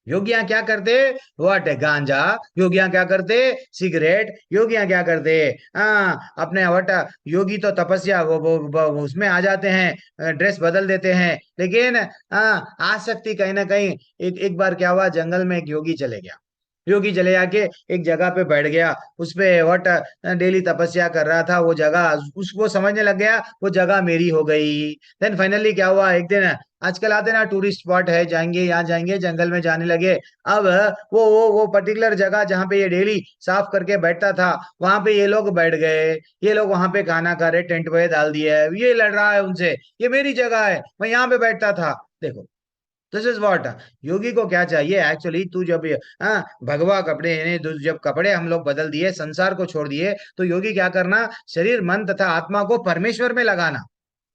योगियां क्या करते, व्हाट गांजा, योगियां क्या करते, सिगरेट, योगियां क्या करते, अपने व्हाट, योगी तो तपस्या वो उसमें आ जाते हैं, ड्रेस बदल देते हैं। लेकिन आसक्ति कहीं ना कहीं, एक बार क्या हुआ, जंगल में एक योगी चले गया, योगी चले जाके एक जगह पे बैठ गया, उस पे व्हाट डेली तपस्या कर रहा था, वो जगह उसको समझने लग गया वो जगह मेरी हो गई। देन फाइनली क्या हुआ, एक दिन आजकल आते ना टूरिस्ट स्पॉट है, जाएंगे यहाँ जाएंगे, जंगल में जाने लगे। अब वो पर्टिकुलर जगह जहाँ पे ये डेली साफ करके बैठता था, वहां पे ये लोग बैठ गए। ये लोग वहां पे खाना खा रहे, टेंट पे डाल दिया है, ये लड़ रहा है उनसे, ये मेरी जगह है, मैं यहाँ पे बैठता था। देखो, दिस इज व्हाट योगी को क्या चाहिए एक्चुअली। तू जब भगवा कपड़े यानी जब कपड़े हम लोग बदल दिए, संसार को छोड़ दिए, तो योगी क्या करना, शरीर मन तथा आत्मा को परमेश्वर में लगाना,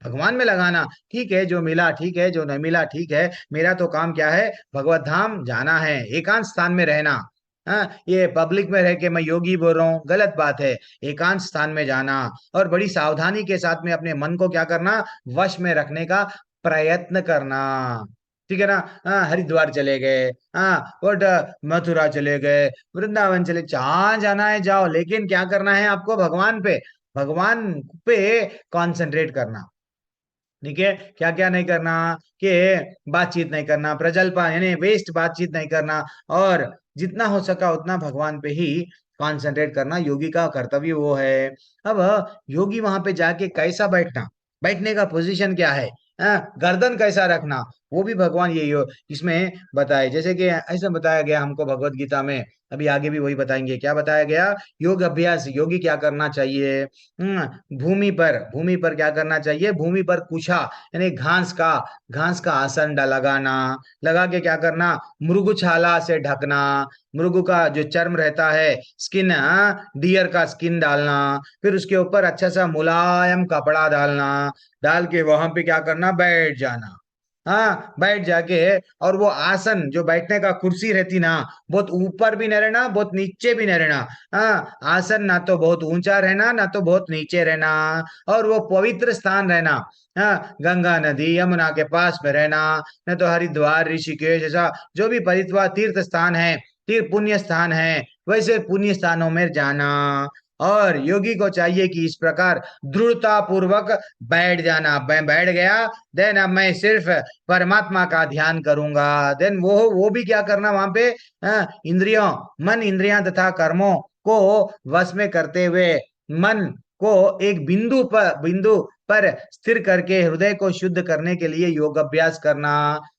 भगवान में लगाना। ठीक है, जो मिला ठीक है, जो नहीं मिला ठीक है, मेरा तो काम क्या है, भगवत धाम जाना है, एकांत स्थान में रहना। ये पब्लिक में रह के मैं योगी बोल रहा हूँ, गलत बात है। एकांत स्थान में जाना और बड़ी सावधानी के साथ में अपने मन को क्या करना, वश में रखने का प्रयत्न करना। ठीक है ना। हरिद्वार चले गए, और मथुरा चले गए, वृंदावन चले, जहां जाना है जाओ, लेकिन क्या करना है आपको, भगवान पे कंसंट्रेट करना। ठीक है, क्या क्या नहीं करना, कि बातचीत नहीं करना, प्रजल्पा यानी वेस्ट बातचीत नहीं करना, और जितना हो सका उतना भगवान पे ही कंसंट्रेट करना, योगी का कर्तव्य वो है। अब योगी वहां पे जाके कैसा बैठना, बैठने का पोजीशन क्या है, गर्दन कैसा रखना, वो भी भगवान यही हो इसमें बताए। जैसे कि ऐसा बताया गया हमको भगवत गीता में, अभी आगे भी वही बताएंगे। क्या बताया गया, योग अभ्यास, योगी क्या करना चाहिए, भूमि पर क्या करना चाहिए, भूमि पर कुछा यानी घास का आसन लगाना, लगा के क्या करना, मृगछाला से ढकना, मृग का जो चर्म रहता है, स्किन, डियर का स्किन डालना, फिर उसके ऊपर अच्छा सा मुलायम कपड़ा डालना, डाल के वहां पे क्या करना, बैठ जाना। बैठ जाके, और वो आसन जो बैठने का कुर्सी रहती ना, बहुत ऊपर भी नहीं रहना, बहुत नीचे भी नहीं रहना। आसन ना तो बहुत ऊंचा रहना, ना तो बहुत नीचे रहना, और वो पवित्र स्थान रहना। गंगा नदी यमुना के पास में रहना, न तो हरिद्वार ऋषिकेश ऐसा जो भी परित्वा तीर्थ स्थान है, तीर्थ पुण्य स्थान है, वैसे पुण्य स्थानों में जाना। और योगी को चाहिए कि इस प्रकार दृढ़ता पूर्वक बैठ जाना। मैं बैठ गया, देन अब मैं सिर्फ परमात्मा का ध्यान करूंगा। देन वो भी क्या करना वहां पे, इंद्रियों, मन इंद्रियां तथा कर्मों को वश में करते हुए, मन को एक बिंदु पर स्थिर करके हृदय को शुद्ध करने के लिए योग अभ्यास करना।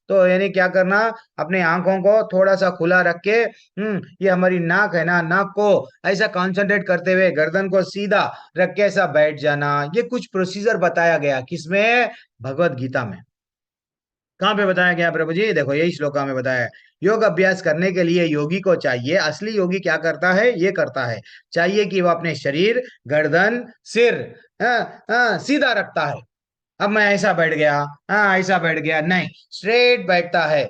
तो यानी क्या करना, अपने आंखों को थोड़ा सा खुला रख के, ये हमारी नाक है ना, नाक को ऐसा कंसंट्रेट करते हुए गर्दन को सीधा रख के ऐसा बैठ जाना। ये कुछ प्रोसीजर बताया गया, किसमें, भगवत गीता में। कहाँ पे बताया गया प्रभु जी, देखो यही श्लोका में बताया है। योग अभ्यास करने के लिए योगी को चाहिए, असली योगी क्या करता है, ये करता है, चाहिए कि वो अपने शरीर, गर्दन, सिर, सीधा रखता है। अब मैं ऐसा बैठ गया, ऐसा बैठ गया नहीं, स्ट्रेट बैठता है,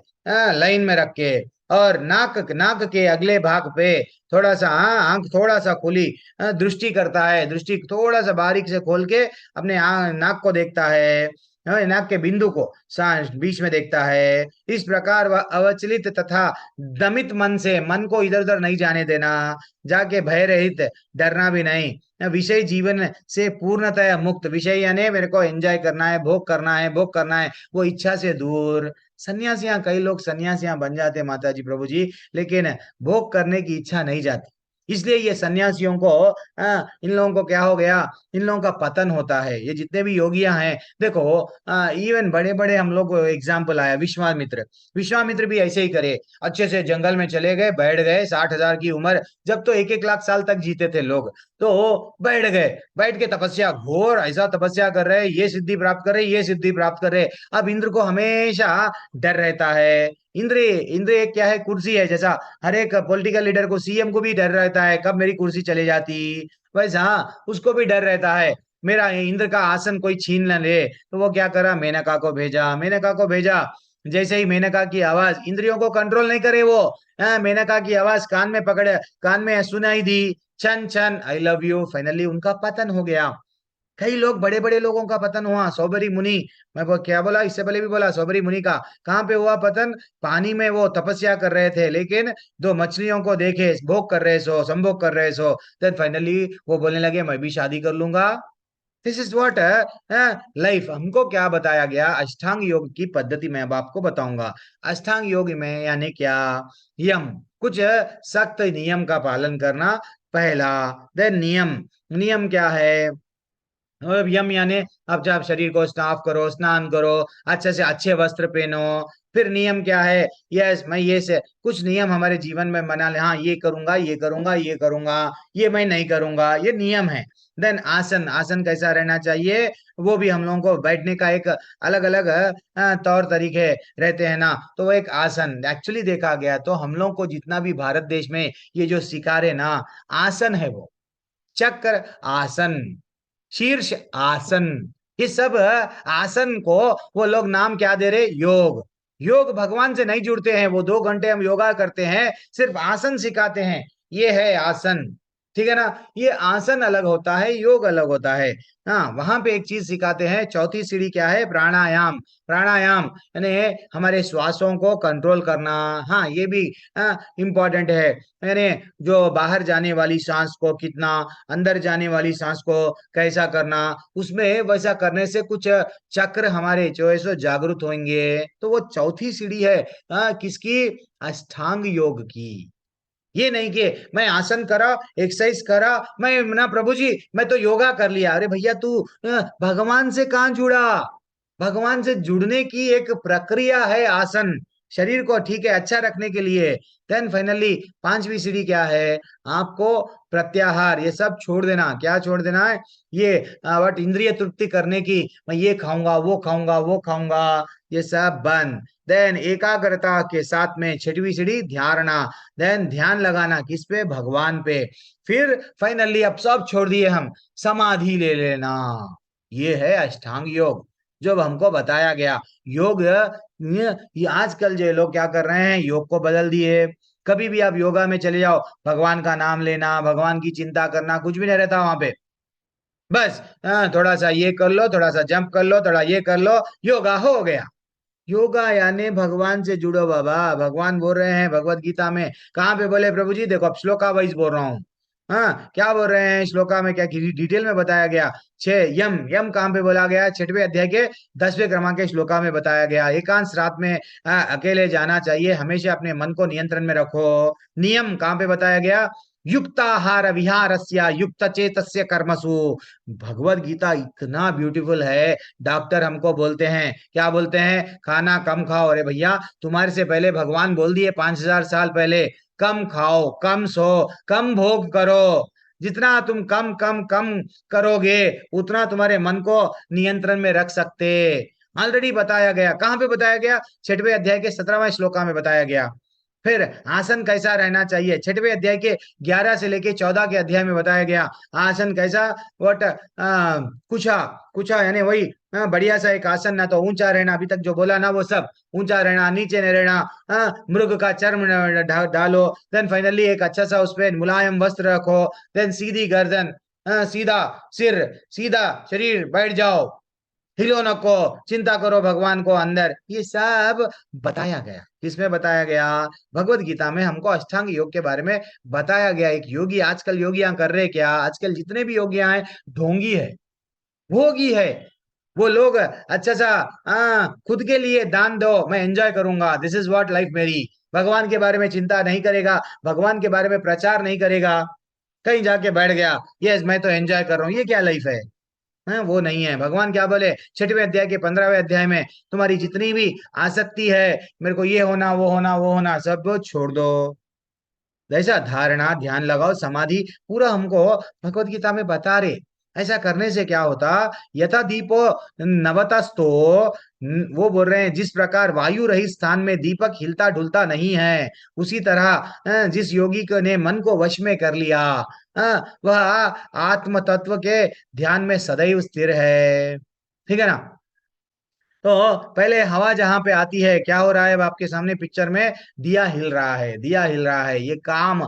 लाइन में रख के, और नाक के अगले भाग पे थोड़ा सा, आंख थोड़ा सा खुली, दृष्टि करता है, दृष्टि थोड़ा सा बारीक से खोल के अपने नाक को देखता है, नाक के बिंदु को सांस बीच में देखता है। इस प्रकार वह अवचलित तथा दमित मन से, मन को इधर उधर नहीं जाने देना, जाके भय रहित, डरना भी नहीं, विषय जीवन से पूर्णतया मुक्त, विषय यानी मेरे को एंजॉय करना है, भोग करना है, वो इच्छा से दूर। सन्यासियां, कई लोग सन्यासियां बन जाते माता जी प्रभु जी, लेकिन भोग करने की इच्छा नहीं जाती, इसलिए ये सन्यासियों को, इन लोगों को क्या हो गया, इन लोगों का पतन होता है। ये जितने भी योगियां हैं, देखो, इवन बड़े बड़े हम लोग एग्जाम्पल आया, विश्वामित्र भी ऐसे ही करे, अच्छे से जंगल में चले गए, बैठ गए, 60,000 की उम्र, जब तो 1-1 लाख साल तक जीते थे लोग, तो बैठ गए, बैठ के तपस्या, घोर ऐसा तपस्या कर रहे, ये सिद्धि प्राप्त कर रहे, ये सिद्धि प्राप्त कर रहे। अब इंद्र को हमेशा डर रहता है। इंद्र इंद्र एक क्या है, कुर्सी है, जैसा हर एक पॉलिटिकल लीडर को, सीएम को भी डर रहता है कब मेरी कुर्सी चले जाती, वैसा उसको भी डर रहता है मेरा इंद्र का आसन कोई छीन न ले। तो वो क्या करा, मेनका को भेजा। जैसे ही मेनका की आवाज, इंद्रियों को कंट्रोल नहीं करे वो, मेनका की आवाज कान में पकड़े, कान में सुनाई दी, छन छन आई लव यू, फाइनली उनका पतन हो गया। कई लोग, बड़े बड़े लोगों का पतन हुआ, सौबरी मुनि, मैं वो क्या बोला, इससे पहले भी बोला, सौबरी मुनि का कहाँ पे हुआ पतन, पानी में वो तपस्या कर रहे थे, लेकिन दो मछलियों को देखे भोग कर रहे सो, संभोग कर रहे सो, देन फाइनली वो बोलने लगे मैं भी शादी कर लूंगा। This is what life. हमको क्या बताया गया, अष्टांग योग की पद्धति मैं अब आपको बताऊंगा। अष्टांग योग में यानी क्या, यम कुछ सख्त नियम का पालन करना पहला। देन नियम, नियम क्या है? और यम यानी अब जब शरीर को साफ करो, स्नान करो, अच्छे से अच्छे वस्त्र पहनो। फिर नियम क्या है? यस, मैं ये से कुछ नियम हमारे जीवन में बना ले, हाँ ये करूंगा, ये करूंगा, ये करूंगा, ये मैं नहीं करूंगा, ये नियम है। देन आसन, आसन कैसा रहना चाहिए? वो भी हम लोगों को बैठने का एक अलग अलग तौर तरीके रहते हैं ना, तो वो एक आसन एक्चुअली देखा गया तो हम लोग को जितना भी भारत देश में ये जो सिखा रहे ना, आसन है वो। चक्र आसन, शीर्ष आसन, ये सब आसन को वो लोग नाम क्या दे रहे? योग। योग भगवान से नहीं जुड़ते हैं, वो 2 घंटे हम योगा करते हैं, सिर्फ आसन सिखाते हैं, ये है आसन। ठीक है ना? ये आसन अलग होता है, योग अलग होता है। हाँ, वहां पे एक चीज सिखाते हैं, चौथी सीढ़ी क्या है? प्राणायाम। प्राणायाम यानी हमारे श्वासों को कंट्रोल करना। हाँ, ये भी इंपॉर्टेंट है, यानी जो बाहर जाने वाली सांस को कितना, अंदर जाने वाली सांस को कैसा करना, उसमें वैसा करने से कुछ चक्र हमारे जो है सो जागृत होंगे। तो वो चौथी सीढ़ी है किसकी? अष्टांग योग की। ये नहीं कि मैं आसन करा, एक्सरसाइज करा, मैं ना प्रभु जी मैं तो योगा कर लिया। अरे भैया तू भगवान से कहाँ जुड़ा? भगवान से जुड़ने की एक प्रक्रिया है आसन, शरीर को ठीक है अच्छा रखने के लिए। देन फाइनली पांचवी सीढ़ी क्या है? आपको प्रत्याहार, ये सब छोड़ देना। क्या छोड़ देना है? ये बट इंद्रिय तृप्ति करने की, मैं ये खाऊंगा, वो खाऊंगा, वो खाऊंगा, ये सब बंद। देन एकाग्रता के साथ में छठवीं सीढ़ी ध्यारणा। देन ध्यान लगाना किस पे? भगवान पे। फिर फाइनली अब सब छोड़ दिए हम, समाधि ले लेना। ये है अष्टांग योग जो हमको बताया गया। योग ये आजकल जो लोग क्या कर रहे हैं, योग को बदल दिए। कभी भी आप योगा में चले जाओ, भगवान का नाम लेना, भगवान की चिंता करना कुछ भी नहीं रहता वहां पे। बस थोड़ा सा ये कर लो, थोड़ा सा जंप कर लो, थोड़ा ये कर लो, योगा हो गया। योगा यानी भगवान से जुड़ो बाबा। भगवान बोल रहे हैं भगवत गीता में, कहाँ पे बोले प्रभु जी? देखो अब श्लोका वाइज बोल रहा हूँ। हाँ, क्या बोल रहे हैं श्लोका में? क्या डिटेल में बताया गया? 6 यम, यम कहाँ पे बोला गया? 6वें अध्याय के 10वें क्रमांक के श्लोका में बताया गया। एकांत रात में अकेले जाना चाहिए, हमेशा अपने मन को नियंत्रण में रखो। नियम कहाँ पे बताया गया? युक्ताहार विहारस्य युक्त चेतस्य कर्मसु। भगवत गीता इतना ब्यूटीफुल है। डॉक्टर हमको बोलते हैं, क्या बोलते हैं? खाना कम खाओ। अरे भैया, तुम्हारे से पहले भगवान बोल दिए 5000 साल पहले, कम खाओ, कम सो, कम भोग करो। जितना तुम कम कम कम करोगे, उतना तुम्हारे मन को नियंत्रण में रख सकते। ऑलरेडी बताया गया। कहाँ पे बताया गया? 6वें अध्याय के 17वें श्लोका में बताया गया। फिर आसन कैसा रहना चाहिए? 6वें अध्याय के 11 से लेके 14 के अध्याय में बताया गया। आसन कैसा? वट कुछा, कुछा यानी वही बढ़िया सा एक आसन, ना तो ऊंचा रहना, अभी तक जो बोला ना वो सब, ऊंचा रहना, नीचे नहीं रहना, मृग का चर्म डालो। देन फाइनली एक अच्छा सा उस पे मुलायम वस्त्र रखो। देन सीधी गर्दन, सीधा सिर, सीधा शरीर, बैठ जाओ, हिलो नको, चिंता करो भगवान को अंदर। ये सब बताया गया। किसमें बताया गया? भगवत गीता में हमको अष्टांग योग के बारे में बताया गया। एक योगी, आजकल योगियां कर रहे क्या? आजकल जितने भी योगियां हैं ढोंगी है, भोगी है। वो लोग अच्छा सा खुद के लिए दान दो, मैं एंजॉय करूंगा, दिस इज व्हाट लाइफ मेरी। भगवान के बारे में चिंता नहीं करेगा, भगवान के बारे में प्रचार नहीं करेगा, कहीं जाके बैठ गया, यस मैं तो एंजॉय कर रहा हूँ। ये क्या लाइफ है? वो नहीं है। भगवान क्या बोले 6वें अध्याय के 15वें अध्याय में? तुम्हारी जितनी भी आसक्ति है, मेरे को ये होना, वो होना, वो होना, सब छोड़ दो। ऐसा धारणा, ध्यान लगाओ, समाधि पूरा हमको भगवत गीता में बता रहे। ऐसा करने से क्या होता? यथा दीपो नवतस्तो, वो बोल रहे हैं जिस प्रकार वायु रहित स्थान में दीपक हिलता डुलता नहीं है, उसी तरह जिस योगी को ने मन को वश में कर लिया, वह आत्म तत्व के ध्यान में सदैव स्थिर है। ठीक है ना? तो पहले हवा जहां पे आती है, क्या हो रहा है? अब आपके सामने पिक्चर में दिया हिल रहा है, दिया हिल रहा है। ये काम,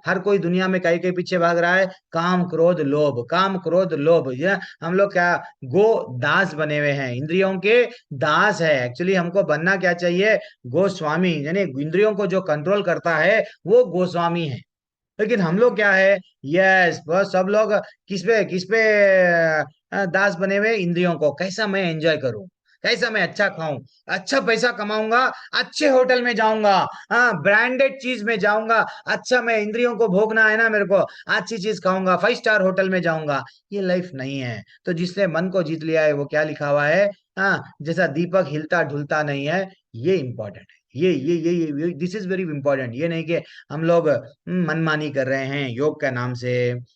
हर कोई दुनिया में कई कई पीछे भाग रहा है। काम क्रोध लोभ, काम क्रोध लोभ, ये हम लोग क्या गो दास बने हुए हैं, इंद्रियों के दास है। एक्चुअली हमको बनना क्या चाहिए? गोस्वामी, यानी इंद्रियों को जो कंट्रोल करता है वो गोस्वामी है। लेकिन हम लोग क्या है? यस, बस सब लोग किस पे दास बने हुए? इंद्रियों को कैसा मैं एंजॉय करूं, कैसा मैं अच्छा खाऊं, अच्छा पैसा कमाऊंगा, अच्छे होटल में जाऊंगा, हाँ ब्रांडेड चीज में जाऊंगा, अच्छा मैं इंद्रियों को भोगना है ना मेरे को, अच्छी चीज खाऊंगा, 5 स्टार होटल में जाऊंगा। ये लाइफ नहीं है। तो जिसने मन को जीत लिया है वो क्या लिखा हुआ है, हाँ जैसा दीपक हिलता ढुलता नहीं है, ये इंपॉर्टेंट है। ये दिस इज वेरी इंपॉर्टेंट। ये नहीं कि हम लोग मनमानी कर रहे हैं योग का नाम से।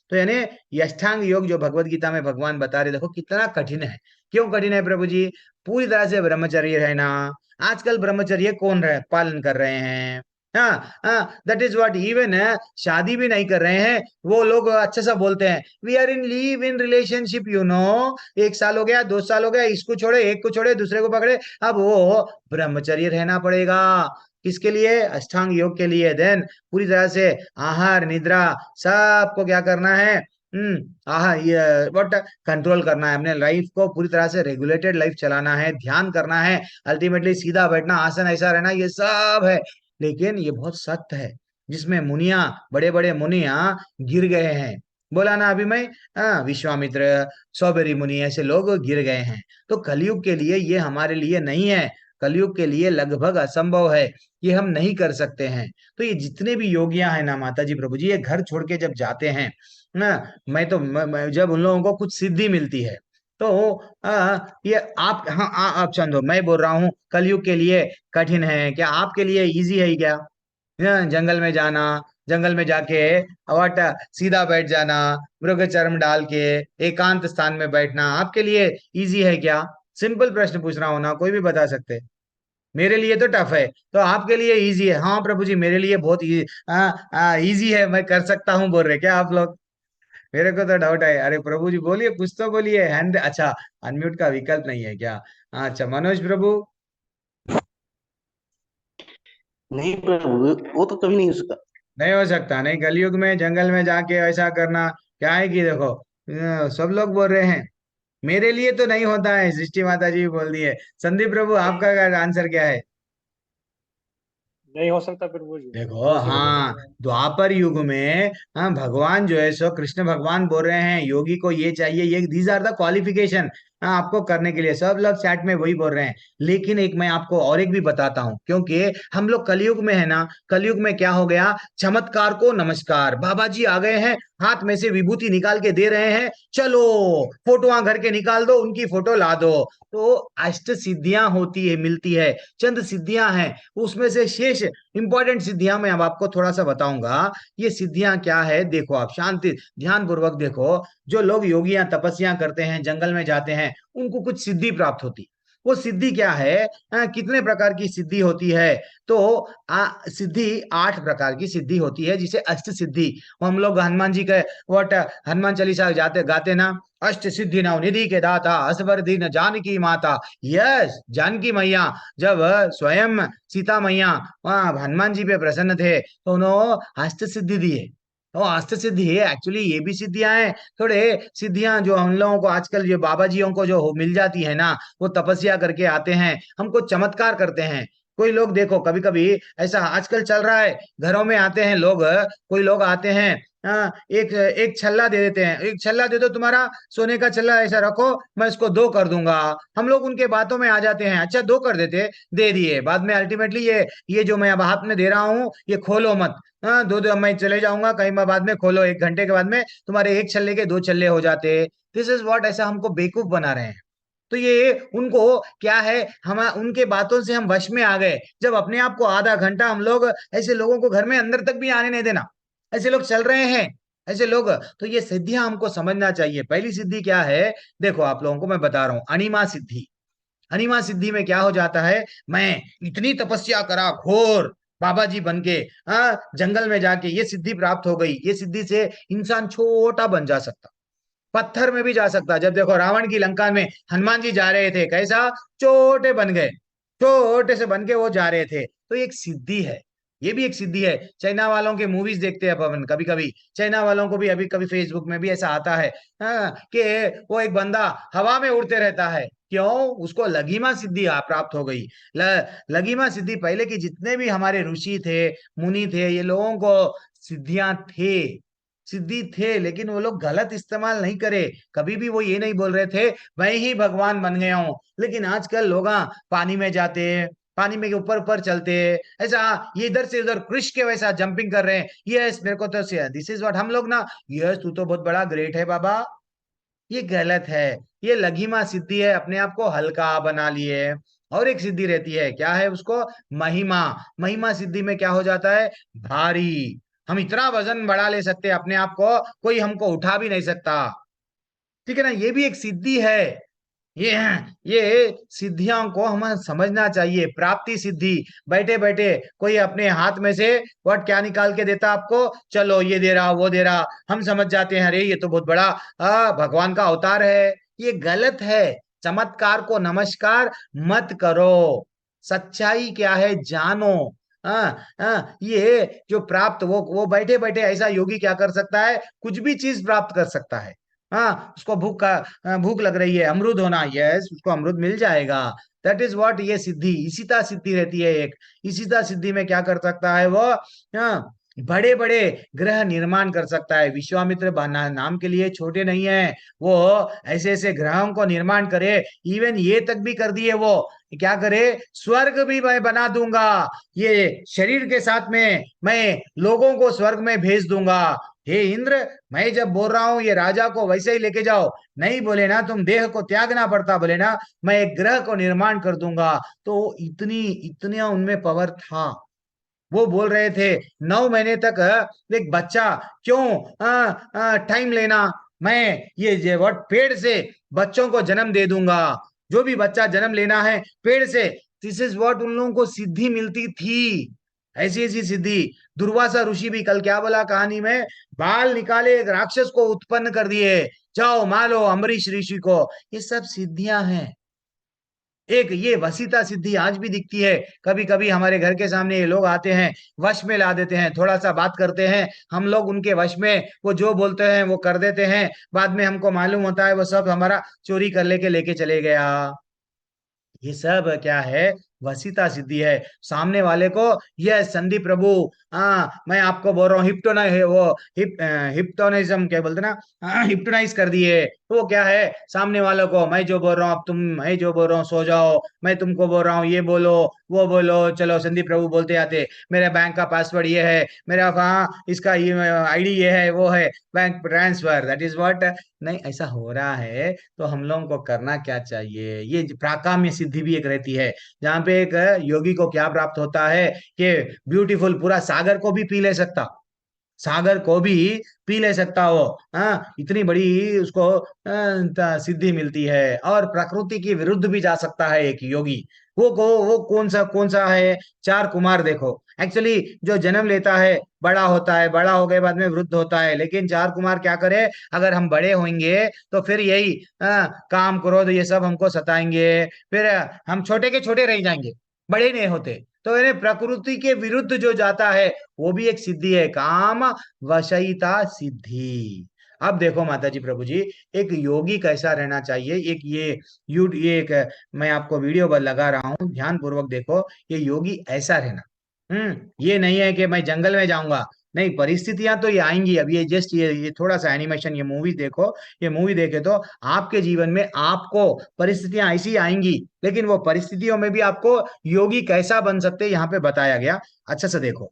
तो यानी ये अष्टांग योग जो भगवत गीता में भगवान बता रहे, देखो कितना कठिन है। क्यों कठिन है प्रभु जी? पूरी तरह से ब्रह्मचर्य रहना। आजकल ब्रह्मचर्य कौन रहे पालन कर रहे हैं? हाँ हाँ, दैट इज व्हाट। इवन शादी भी नहीं कर रहे हैं वो लोग, अच्छा सा बोलते हैं we are in live in relationship, 1 साल हो गया, 2 साल हो गया, इसको छोड़े एक को छोड़े दूसरे को पकड़े, अब वो ब्रह्मचर्य रहना पड़ेगा। किसके लिए? अष्टांग योग के लिए। देन पूरी तरह से आहार निद्रा सबको क्या करना है, आहार ये व्हाट, कंट्रोल करना है। अपने लाइफ को पूरी तरह से रेगुलेटेड लाइफ चलाना है, ध्यान करना है, अल्टीमेटली सीधा बैठना, आसन ऐसा रहना, ये सब है। लेकिन ये बहुत सख्त है, जिसमें मुनिया, बड़े बड़े मुनिया गिर गए हैं। बोला ना अभी मैं, विश्वामित्र, सौबेरी मुनि, ऐसे लोग गिर गए हैं। तो कलयुग के लिए ये हमारे लिए नहीं है, कलयुग के लिए लगभग असंभव है, ये हम नहीं कर सकते हैं। तो ये जितने भी योगियां हैं ना माता जी प्रभु जी, ये घर छोड़ के जब जाते हैं ना, मैं तो जब उन लोगों को कुछ सिद्धि मिलती है तो ये आप, हाँ आप समझो, मैं बोल रहा हूँ कलयुग के लिए कठिन है क्या, आपके लिए इजी है क्या? जंगल में जाना, जंगल में जाके वट सीधा बैठ जाना, मृग चर्म डाल के एकांत स्थान में बैठना, आपके लिए इजी है क्या? सिंपल प्रश्न पूछ रहा हूं ना, कोई भी बता सकते। मेरे लिए तो टफ है, तो आपके लिए इजी है। हाँ प्रभु जी मेरे लिए बहुत इजी है, मैं कर सकता हूँ बोल रहे क्या आप लोग? मेरे को तो डाउट है। अरे प्रभु जी बोलिए, कुछ तो बोलिए। हैंड, अच्छा अनम्यूट का विकल्प नहीं है क्या? अच्छा मनोज प्रभु। नहीं प्रभु, वो तो कभी नहीं हो सकता। नहीं हो सकता, नहीं कलयुग में जंगल में जाके ऐसा करना। क्या है कि देखो, सब लोग बोल रहे हैं, मेरे लिए तो नहीं होता है, सृष्टि माता जी भी बोल दी है। संदीप प्रभु आपका आंसर क्या है? नहीं हो सकता प्रभु जी, देखो दूसरे को हाँ, बताइए। द्वापर युग में हाँ भगवान जो है सो कृष्ण भगवान बोल रहे हैं योगी को ये चाहिए, ये दीज आर द क्वालिफिकेशन आपको करने के लिए। सब लोग चैट में वही बोल रहे हैं। लेकिन एक मैं आपको और एक भी बताता हूँ, क्योंकि हम लोग कलयुग में है ना, कलयुग में क्या हो गया, चमत्कार को नमस्कार, बाबा जी आ गए हैं, हाथ में से विभूति निकाल के दे रहे हैं, चलो फोटोआं घर के निकाल दो, उनकी फोटो ला दो। तो अष्ट सिद्धियां होती है, मिलती है, चंद सिद्धियां हैं, उसमें से शेष इंपॉर्टेंट सिद्धियां मैं अब आपको थोड़ा सा बताऊंगा। ये सिद्धियां क्या है, देखो आप शांति ध्यान पूर्वक देखो। जो लोग योगियां तपस्या करते हैं, जंगल में जाते हैं, उनको कुछ सिद्धि प्राप्त होती। वो सिद्धि क्या है, कितने प्रकार की सिद्धि होती है? तो सिद्धि 8 प्रकार की सिद्धि होती है, जिसे अष्ट सिद्धि। वो हम लोग हनुमान जी के वट हनुमान चालीसा जाते गाते ना, अष्ट सिद्धि नव निधि के दाता असवर दीन जानकी माता। यस, जानकी मैया जब स्वयं सीता मैया वहाँ हनुमान जी पे प्रसन्न थे तो उन्होंने हस्त सिद्धि दी है। तो हस्त सिद्धि है एक्चुअली, ये भी सिद्धियां हैं। थोड़े सिद्धियां जो हम लोगों को आजकल जो बाबा जियों को जो मिल जाती है ना, वो तपस्या करके आते हैं, हमको चमत्कार करते हैं। कोई लोग देखो कभी कभी ऐसा आजकल चल रहा है, घरों में आते हैं लोग, कोई लोग आते हैं, एक एक छल्ला दे देते हैं, एक छल्ला दे दो तुम्हारा सोने का छल्ला, ऐसा रखो मैं इसको 2 कर दूंगा। हम लोग उनके बातों में आ जाते हैं, अच्छा 2 कर देते, दे दिए, बाद में अल्टीमेटली ये जो मैं अब हाथ में दे रहा हूँ ये खोलो मत, हाँ दो दो मैं चले जाऊंगा कहीं, मैं बाद में खोलो, 1 घंटे के बाद में तुम्हारे एक छल्ले के 2 छल्ले हो जाते। दिस इज व्हाट, ऐसा हमको बेवकूफ बना रहे हैं। तो ये उनको क्या है, हम उनके बातों से हम वश में आ गए। जब अपने आप को आधा घंटा हम लोग ऐसे लोगों को घर में अंदर तक भी आने नहीं देना, ऐसे लोग चल रहे हैं, ऐसे लोग। तो ये सिद्धियां हमको समझना चाहिए। पहली सिद्धि क्या है, देखो आप लोगों को मैं बता रहा हूं, अनिमा सिद्धि। अनिमा सिद्धि में क्या हो जाता है, मैं इतनी तपस्या करा घोर बाबा जी बन के, जंगल में जाके ये सिद्धि प्राप्त हो गई। ये सिद्धि से इंसान छोटा बन जा सकता, पत्थर में भी जा सकता। जब देखो रावण की लंका में हनुमान जी जा रहे थे, कैसा छोटे बन गए, छोटे से बन के वो जा रहे थे। तो ये एक सिद्धि है, ये भी एक सिद्धि है। चाइना वालों के मूवीज देखते हैं अपन कभी कभी, चाइना वालों को भी अभी कभी फेसबुक में भी ऐसा आता है, कि वो एक बंदा हवा में उड़ते रहता है, क्यों? उसको लघिमा सिद्धि प्राप्त हो गई। लघिमा सिद्धि, पहले के जितने भी हमारे ऋषि थे, मुनि थे, ये लोगों को सिद्धियां थे, सिद्धि थे, लेकिन वो लोग गलत इस्तेमाल नहीं करे। कभी भी वो ये नहीं बोल रहे थे मैं ही भगवान बन गया हूं। लेकिन आजकल लोग पानी में जाते, पानी में के ऊपर ऊपर चलते, ऐसा ये इधर से उधर कृष के वैसा जंपिंग कर रहे हैं। यस मेरे को तो दिस इज व्हाट हम लोग ना, यस तू तो बहुत बड़ा ग्रेट है बाबा। ये गलत है। ये लघिमा सिद्धि है, अपने आप को हल्का बना लिए। और एक सिद्धि रहती है, क्या है उसको, महिमा। महिमा सिद्धि में क्या हो जाता है, भारी। हम इतना वजन बढ़ा ले सकते हैं अपने आप को, कोई हमको उठा भी नहीं सकता। ठीक है ना, ये भी एक सिद्धि है। ये ये सिद्धियों को हमें समझना चाहिए। प्राप्ति सिद्धि, बैठे बैठे कोई अपने हाथ में से वर्ड क्या निकाल के देता आपको, चलो ये दे रहा वो दे रहा, हम समझ जाते हैं अरे ये तो बहुत बड़ा भगवान का अवतार है। ये गलत है। चमत्कार को नमस्कार मत करो। सच्चाई क्या है जानो। ये जो प्राप्त, वो बैठे बैठे ऐसा योगी क्या कर सकता है, कुछ भी चीज प्राप्त कर सकता है। हाँ, उसको भूख लग रही है, अमरूद होना, यस उसको अमरूद मिल जाएगा। दैट इज व्हाट, ये सिद्धि इसिता सिद्धि रहती है एक। इसिता सिद्धि में क्या कर सकता है वो, हाँ, बड़े बड़े ग्रह निर्माण कर सकता है। विश्वामित्र नाम के लिए छोटे नहीं है वो। ऐसे ऐसे ग्रहों को निर्माण करे, इवन ये तक भी कर दिए वो, क्या करे, स्वर्ग भी मैं बना दूंगा। ये शरीर के साथ में मैं लोगों को स्वर्ग में भेज दूंगा। हे इंद्र, मैं जब बोल रहा हूं ये राजा को वैसे ही लेके जाओ, नहीं बोले ना तुम देह को त्यागना पड़ता, बोले ना मैं एक ग्रह को निर्माण कर दूंगा। तो इतनी इतना उनमें पावर था। वो बोल रहे थे 9 महीने तक एक बच्चा क्यों टाइम लेना, मैं ये व्हाट पेड़ से बच्चों को जन्म दे दूंगा। जो भी बच्चा जन्म लेना है पेड़ से। दिस इज व्हाट उन लोगों को सिद्धि मिलती थी। ऐसी ऐसी सिद्धि। दुर्वासा ऋषि भी कल क्या बोला कहानी में, बाल निकाले एक राक्षस को उत्पन्न कर दिए, जाओ मारो अम्बरीश ऋषि को। ये सब सिद्धियां हैं। एक ये वसीता सिद्धि आज भी दिखती है। कभी कभी हमारे घर के सामने ये लोग आते हैं, वश में ला देते हैं, थोड़ा सा बात करते हैं, हम लोग उनके वश में, वो जो बोलते हैं वो कर देते हैं। बाद में हमको मालूम होता है वो सब हमारा चोरी कर लेके लेके चले गया। ये सब क्या है, वसीता सिद्धि है। सामने वाले को, यह संधि प्रभु, मैं आपको बोल रहा हूँ हिप्टोनाइज, वो हिप्टोनिज्म क्या बोलते ना, हिप्टोनाइज कर दिए। तो वो क्या है, सामने वालों को मैं जो बोल रहा हूँ, अब तुम मैं जो बोल रहा हूँ सो जाओ, मैं तुमको बोल रहा हूँ ये बोलो वो बोलो, चलो संदीप प्रभु बोलते आते, मेरे बैंक का पासवर्ड ये है, मेरा इसका ये आईडी ये है वो है, bank transfer, that is what. नहीं, ऐसा हो रहा है तो हम लोगों को करना क्या चाहिए, ये प्राकाम्य सिद्धि भी एक रहती है, जहाँ पे एक योगी को क्या प्राप्त होता है कि ब्यूटीफुल पूरा सागर को भी पी ले सकता, सागर को भी पी ले सकता हो। हाँ, इतनी बड़ी उसको सिद्धि मिलती है। और प्रकृति के विरुद्ध भी जा सकता है एक योगी। वो कौन सा है, चार कुमार देखो। एक्चुअली जो जन्म लेता है बड़ा होता है, बड़ा हो गए बाद में वृद्ध होता है, लेकिन चार कुमार क्या करे, अगर हम बड़े होंगे तो फिर यही काम क्रोध ये सब हमको सताएंगे, फिर हम छोटे के छोटे रह जाएंगे, बड़े नहीं होते। तो इन्हें प्रकृति के विरुद्ध जो जाता है वो भी एक सिद्धि है, काम वशयिता सिद्धि। अब देखो माता जी प्रभु जी, एक योगी कैसा रहना चाहिए, एक ये एक मैं आपको वीडियो पर लगा रहा हूँ, ध्यान पूर्वक देखो। ये योगी ऐसा रहना, ये नहीं है कि मैं जंगल में जाऊंगा, नहीं, परिस्थितियां तो ये आएंगी। अब ये जस्ट ये थोड़ा सा एनिमेशन, ये मूवी देखो, ये मूवी देखे तो आपके जीवन में आपको परिस्थितियां ऐसी आएंगी, लेकिन वो परिस्थितियों में भी आपको योगी कैसा बन सकते हैं यहाँ पे बताया गया। अच्छा से देखो।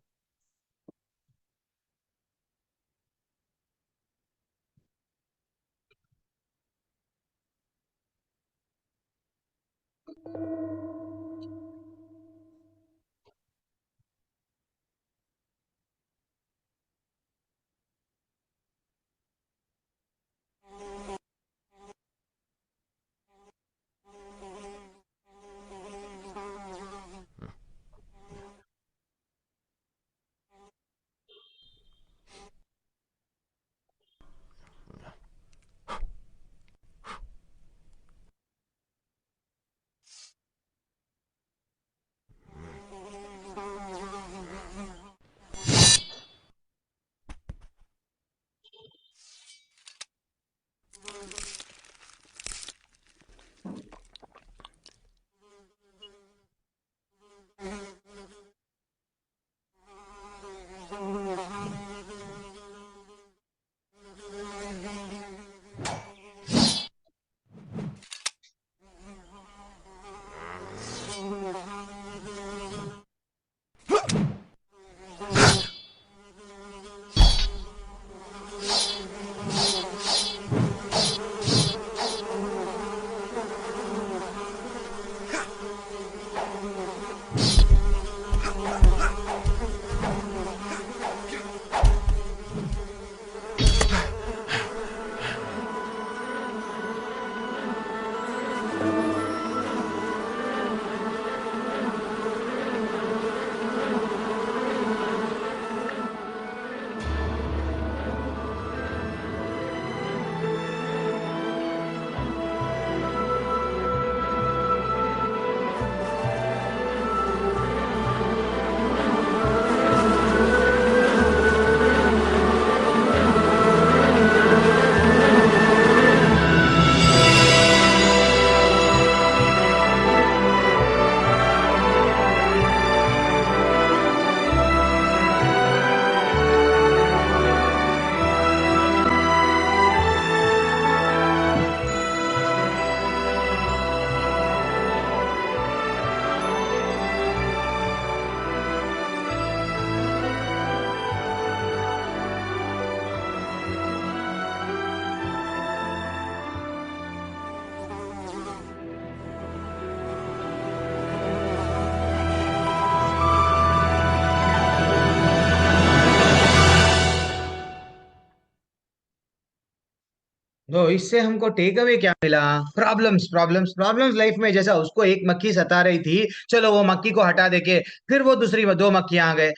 तो इससे हमको टेक अवे क्या मिला? प्रॉब्लम्स प्रॉब्लम्स प्रॉब्लम्स लाइफ में। जैसा उसको एक मक्खी सता रही थी, चलो वो मक्खी को हटा देके फिर वो दूसरी दो मक्खियां आ गए,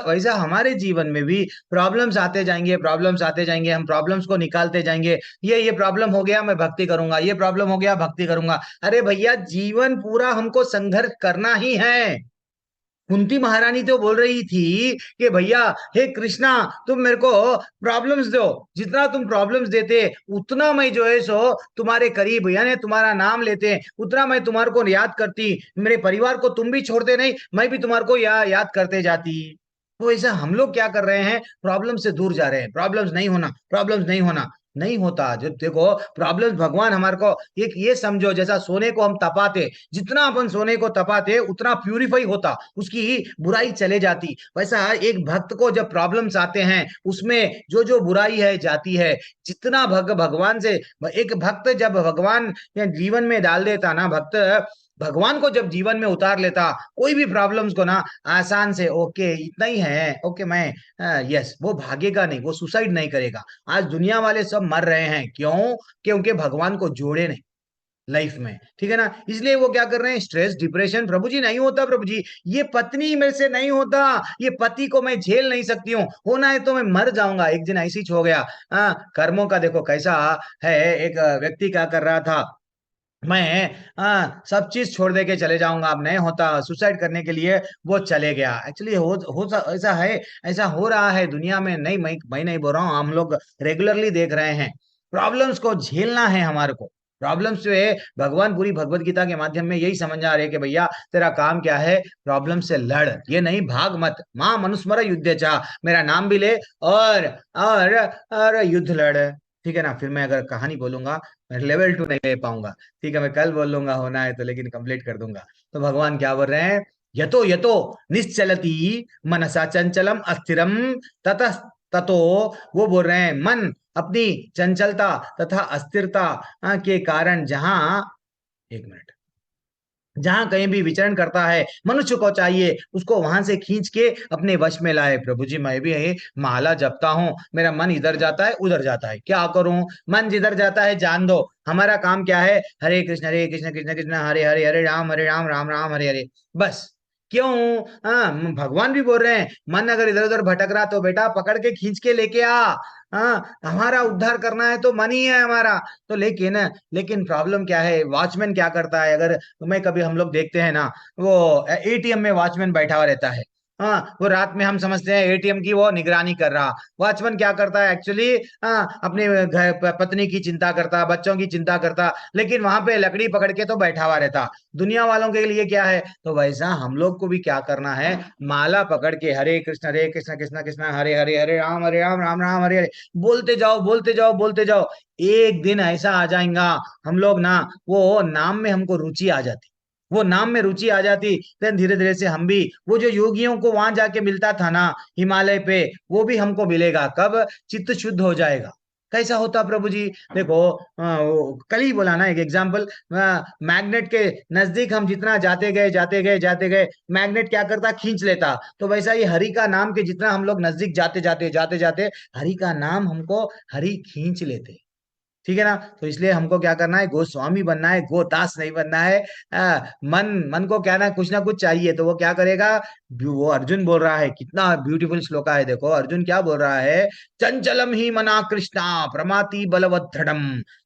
वैसा हमारे जीवन में भी प्रॉब्लम्स आते जाएंगे, प्रॉब्लम्स आते जाएंगे, हम प्रॉब्लम्स को निकालते जाएंगे। ये प्रॉब्लम हो गया, मैं भक्ति करूंगा, ये प्रॉब्लम हो गया, भक्ति करूंगा। अरे भैया, जीवन पूरा हमको संघर्ष करना ही है। कुंती महारानी तो बोल रही थी कि भैया, हे कृष्णा, तुम मेरे को प्रॉब्लम्स दो, जितना तुम प्रॉब्लम्स देते उतना मैं जो है सो तुम्हारे करीब, यानी तुम्हारा नाम लेते उतना मैं तुम्हारे को याद करती, मेरे परिवार को तुम भी छोड़ते नहीं, मैं भी तुम्हारे को याद करते जाती। तो ऐसा हम लोग क्या कर रहे हैं? प्रॉब्लम से दूर जा रहे हैं। प्रॉब्लम्स नहीं होना, प्रॉब्लम्स नहीं होना, नहीं होता। जब देखो प्रॉब्लम्स, भगवान हमारे को एक ये समझो, जैसा सोने को हम तपाते, जितना अपन सोने को तपाते उतना प्यूरिफाई होता, उसकी बुराई चले जाती। वैसा एक भक्त को जब प्रॉब्लम्स आते हैं, उसमें जो जो बुराई है जाती है। जितना भगवान से एक भक्त जब भगवान जीवन में डाल देता ना, भक्त भगवान को जब जीवन में उतार लेता, कोई भी प्रॉब्लम्स को ना आसान से, ओके इतना ही है, ओके मैं यस, वो भागेगा नहीं, वो सुसाइड नहीं करेगा। आज दुनिया वाले सब मर रहे हैं, क्यों? क्योंकि भगवान को जोड़े नहीं लाइफ में, ठीक है ना। इसलिए वो क्या कर रहे हैं? Stress, depression. प्रभु जी नहीं होता, प्रभु जी ये पत्नी मेरे से नहीं होता, ये पति को मैं झेल नहीं सकती हूँ, होना है तो मैं मर जाऊंगा। एक दिन ऐसी हो गया। कर्मों का देखो कैसा है। एक व्यक्ति क्या कर रहा था, मैं सब चीज छोड़ दे के चले जाऊंगा, अब नहीं होता, सुसाइड करने के लिए वो चले गया। एक्चुअली ऐसा है, ऐसा हो रहा है दुनिया में। नहीं, मैं नहीं बोल रहा हूँ, हम लोग रेगुलरली देख रहे हैं। प्रॉब्लम्स को झेलना है हमारे को। प्रॉब्लम्स जो है, भगवान पूरी भगवत गीता के माध्यम में यही समझा रहे हैं कि भैया तेरा काम क्या है? प्रॉब्लम से लड़, ये नहीं भाग मत। मां मनुस्मर युद्ध चा, मेरा नाम भी ले और युद्ध लड़, ठीक है ना। फिर मैं अगर कहानी बोलूंगा, मैं लेवल 2 नहीं ले पाऊंगा, ठीक है, मैं कल बोल लूंगा, होना है तो, लेकिन कंप्लीट कर दूंगा। तो भगवान क्या बोल रहे हैं? यतो यतो निश्चलती मनसा चंचलम अस्थिरम ततः ततो, वो बोल रहे हैं मन अपनी चंचलता तथा अस्थिरता के कारण, जहां, एक मिनट, जहां कहीं भी विचरण करता है, मनुष्य को चाहिए उसको वहां से खींच के अपने वश में लाए। प्रभु जी, मैं भी यही माला जपता हूँ, मेरा मन इधर जाता है उधर जाता है, क्या करूं? मन जिधर जाता है जान दो। हमारा काम क्या है? हरे कृष्ण कृष्ण कृष्ण हरे हरे, हरे राम राम राम हरे हरे, बस। क्यों? भगवान भी बोल रहे हैं, मन अगर इधर उधर भटक रहा तो बेटा पकड़ के खींच के लेके आ। हमारा उद्धार करना है तो मन ही है हमारा। तो लेकिन प्रॉब्लम क्या है? वॉचमैन क्या करता है? अगर मैं कभी, हम लोग देखते हैं ना, वो एटीएम में वॉचमैन बैठा हुआ रहता है। वो रात में हम समझते हैं एटीएम की वो निगरानी कर रहा, वॉचमैन क्या करता है एक्चुअली? अपने घर पत्नी की चिंता करता, बच्चों की चिंता करता, लेकिन वहां पे लकड़ी पकड़ के तो बैठा हुआ रहता। दुनिया वालों के लिए क्या है? तो वैसा हम लोग को भी क्या करना है? माला पकड़ के हरे कृष्ण कृष्ण कृष्ण हरे हरे, हरे राम राम राम हरे हरे, बोलते जाओ बोलते जाओ बोलते जाओ। एक दिन ऐसा आ जाएगा हम लोग ना, वो नाम में हमको रुचि आ जाती, वो नाम में रुचि आ जाती, फिर धीरे धीरे से हम भी, वो जो योगियों को वहां जाके मिलता था ना हिमालय पे, वो भी हमको मिलेगा। कब? चित्त शुद्ध हो जाएगा। कैसा होता प्रभु जी? देखो कल ही बोला ना एक एग्जाम्पल, मैग्नेट के नजदीक हम जितना जाते गए जाते गए जाते गए, मैग्नेट क्या करता? खींच लेता। तो वैसा ही हरि का नाम के जितना हम लोग नजदीक जाते जाते जाते जाते, हरि का नाम हमको हरि खींच लेते, ठीक है ना। तो इसलिए हमको क्या करना है? गोस्वामी बनना है, गोदास नहीं बनना है। मन को क्या ना कुछ चाहिए, तो वो क्या करेगा? वो अर्जुन बोल रहा है, कितना ब्यूटीफुल श्लोका है, देखो अर्जुन क्या बोल रहा है? चंचलम ही मना कृष्णा प्रमाति बलवदृढ़म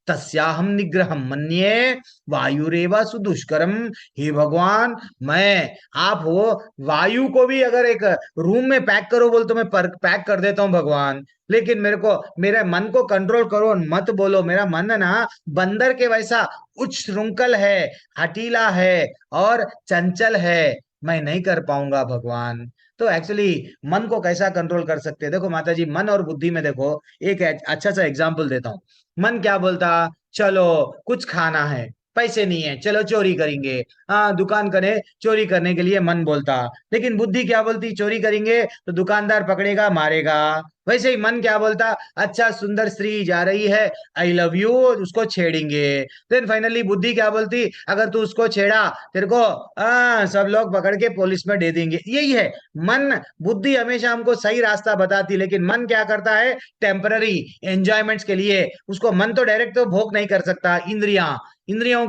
तस्याहम निग्रहम मन्ये वायुरेवा सुदुष्करम। हे भगवान, मैं, आप हो, वायु को भी अगर एक रूम में पैक करो बोल तो मैं पैक कर देता हूँ भगवान, लेकिन मेरे मन को कंट्रोल करो मत बोलो। मेरा मन ना बंदर के वैसा उच्च श्रृंखल है, हटीला है और चंचल है, मैं नहीं कर पाऊंगा भगवान। तो एक्चुअली मन को कैसा कंट्रोल कर सकते हैं? देखो माता जी, मन और बुद्धि में देखो एक अच्छा सा एग्जाम्पल देता हूँ। मन क्या बोलता? चलो कुछ खाना है, पैसे नहीं है, चलो चोरी करेंगे। दुकान करे, चोरी करने के लिए मन बोलता। लेकिन बुद्धि क्या बोलती? चोरी करेंगे तो दुकानदार पकड़ेगा, मारेगा, वैसे ही मन क्या बोलता, अच्छा सुंदर स्त्री जा रही है, आई लव यू, उसको छेड़ेंगे। देन फाइनली बुद्धि क्या बोलती, अगर तू उसको छेड़ा, तेरे को सब लोग पकड़ के पुलिस में दे देंगे। यही है मन। बुद्धि हमेशा हमको सही रास्ता बताती, लेकिन मन क्या करता है, टेम्पररी एंजॉयमेंट्स के लिए। उसको मन तो डायरेक्ट तो भोग नहीं कर सकता। इंद्रियों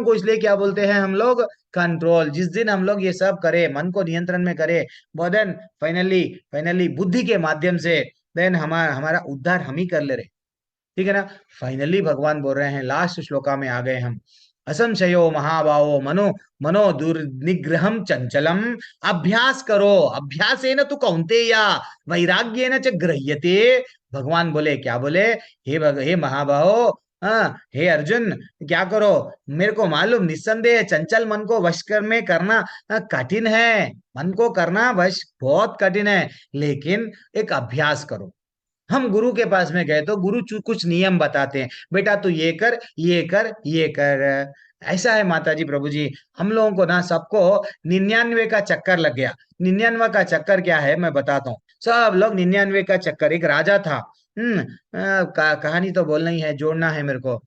को इसलिए क्या बोलते हैं हम लोग, कंट्रोल। जिस दिन हम लोग ये सब करें, मन को नियंत्रण में करें, देन फाइनली फाइनली बुद्धि के माध्यम से देन हमारा हमारा उद्धार हम ही कर ले रहे। ठीक है ना। फाइनली भगवान बोल रहे हैं, लास्ट श्लोका में आ गए हम। असंशयो महाबाहो मनो मनो दुर्निग्रहम चंचलम अभ्यास करो, अभ्यासेन तु कौन्तेया वैराग्येन च गृह्यते। भगवान बोले, क्या बोले, हे महाबाहो, हाँ हे अर्जुन, क्या करो, मेरे को मालूम निस्संदेह चंचल मन को वश में करना कठिन है। मन को करना वश बहुत कठिन है, लेकिन एक अभ्यास करो। हम गुरु के पास में गए तो गुरु कुछ नियम बताते हैं, बेटा तू ये कर, ये कर, ये कर। ऐसा है माता जी, प्रभु जी, हम लोगों को ना सबको 99 का चक्कर लग गया। 99 का चक्कर क्या है मैं बताता हूँ। सब लोग 99 का चक्कर। एक राजा था, कहानी तो बोलना ही है, जोड़ना है मेरे को।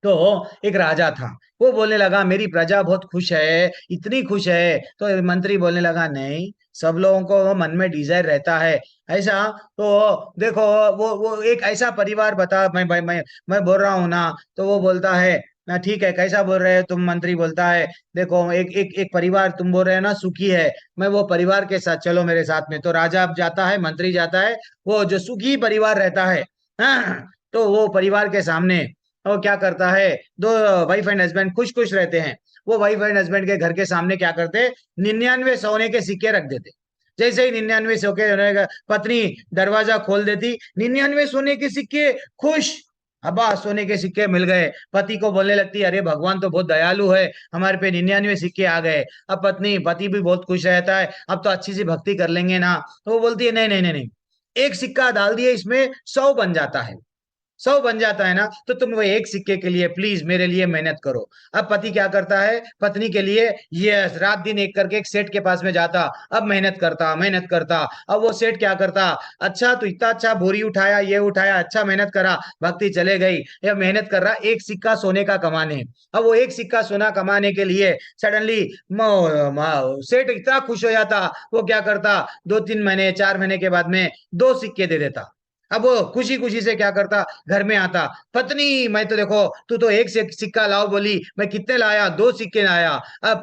तो एक राजा था, वो बोलने लगा मेरी प्रजा बहुत खुश है, इतनी खुश है। तो मंत्री बोलने लगा, नहीं, सब लोगों को मन में डिजायर रहता है ऐसा। तो देखो, वो एक ऐसा परिवार बता, मैं बोल रहा हूं ना। तो वो बोलता है ना, ठीक है, कैसा बोल रहे हो तुम। मंत्री बोलता है, देखो एक एक एक परिवार तुम बोल रहे हो ना सुखी है, मैं वो परिवार के साथ, चलो मेरे साथ में। तो राजा अब जाता है, मंत्री जाता है, वो जो सुखी परिवार रहता है, तो वो परिवार के सामने वो क्या करता है, दो वाइफ एंड हस्बैंड खुश खुश रहते हैं। वो वाइफ एंड हस्बैंड के घर के सामने क्या करते, 99 सोने के सिक्के रख देते। जैसे ही 99 पत्नी दरवाजा खोल देती, 99 सोने के सिक्के, खुश। अब्बा सोने के सिक्के मिल गए। पति को बोलने लगती, अरे भगवान तो बहुत दयालु है, हमारे पे 99 सिक्के आ गए। अब पति भी बहुत खुश रहता है, अब तो अच्छी सी भक्ति कर लेंगे ना। तो वो बोलती है, नहीं नहीं नहीं नहीं, एक सिक्का डाल दिए इसमें 100 बन जाता है। 100 बन जाता है ना, तो तुम वो एक सिक्के के लिए प्लीज मेरे लिए मेहनत करो। अब पति क्या करता है, पत्नी के लिए ये रात दिन एक करके एक सेठ के पास में जाता, अब मेहनत करता मेहनत करता। अब वो सेठ क्या करता, अच्छा तो इतना अच्छा बोरी उठाया, ये उठाया, अच्छा मेहनत करा, भक्ति चले गई। या मेहनत कर रहा एक सिक्का सोने का कमाने। अब वो एक सिक्का सोना कमाने के लिए सडनली सेठ इतना खुश हो जाता, वो क्या करता, 2-3 महीने 4 महीने के बाद में 2 सिक्के दे देता। अब वो खुशी खुशी से क्या करता, घर में आता, पत्नी मैं तो देखो, तू तो एक सिक्का लाओ बोली, मैं कितने लाया, 2 सिक्के लाया। अब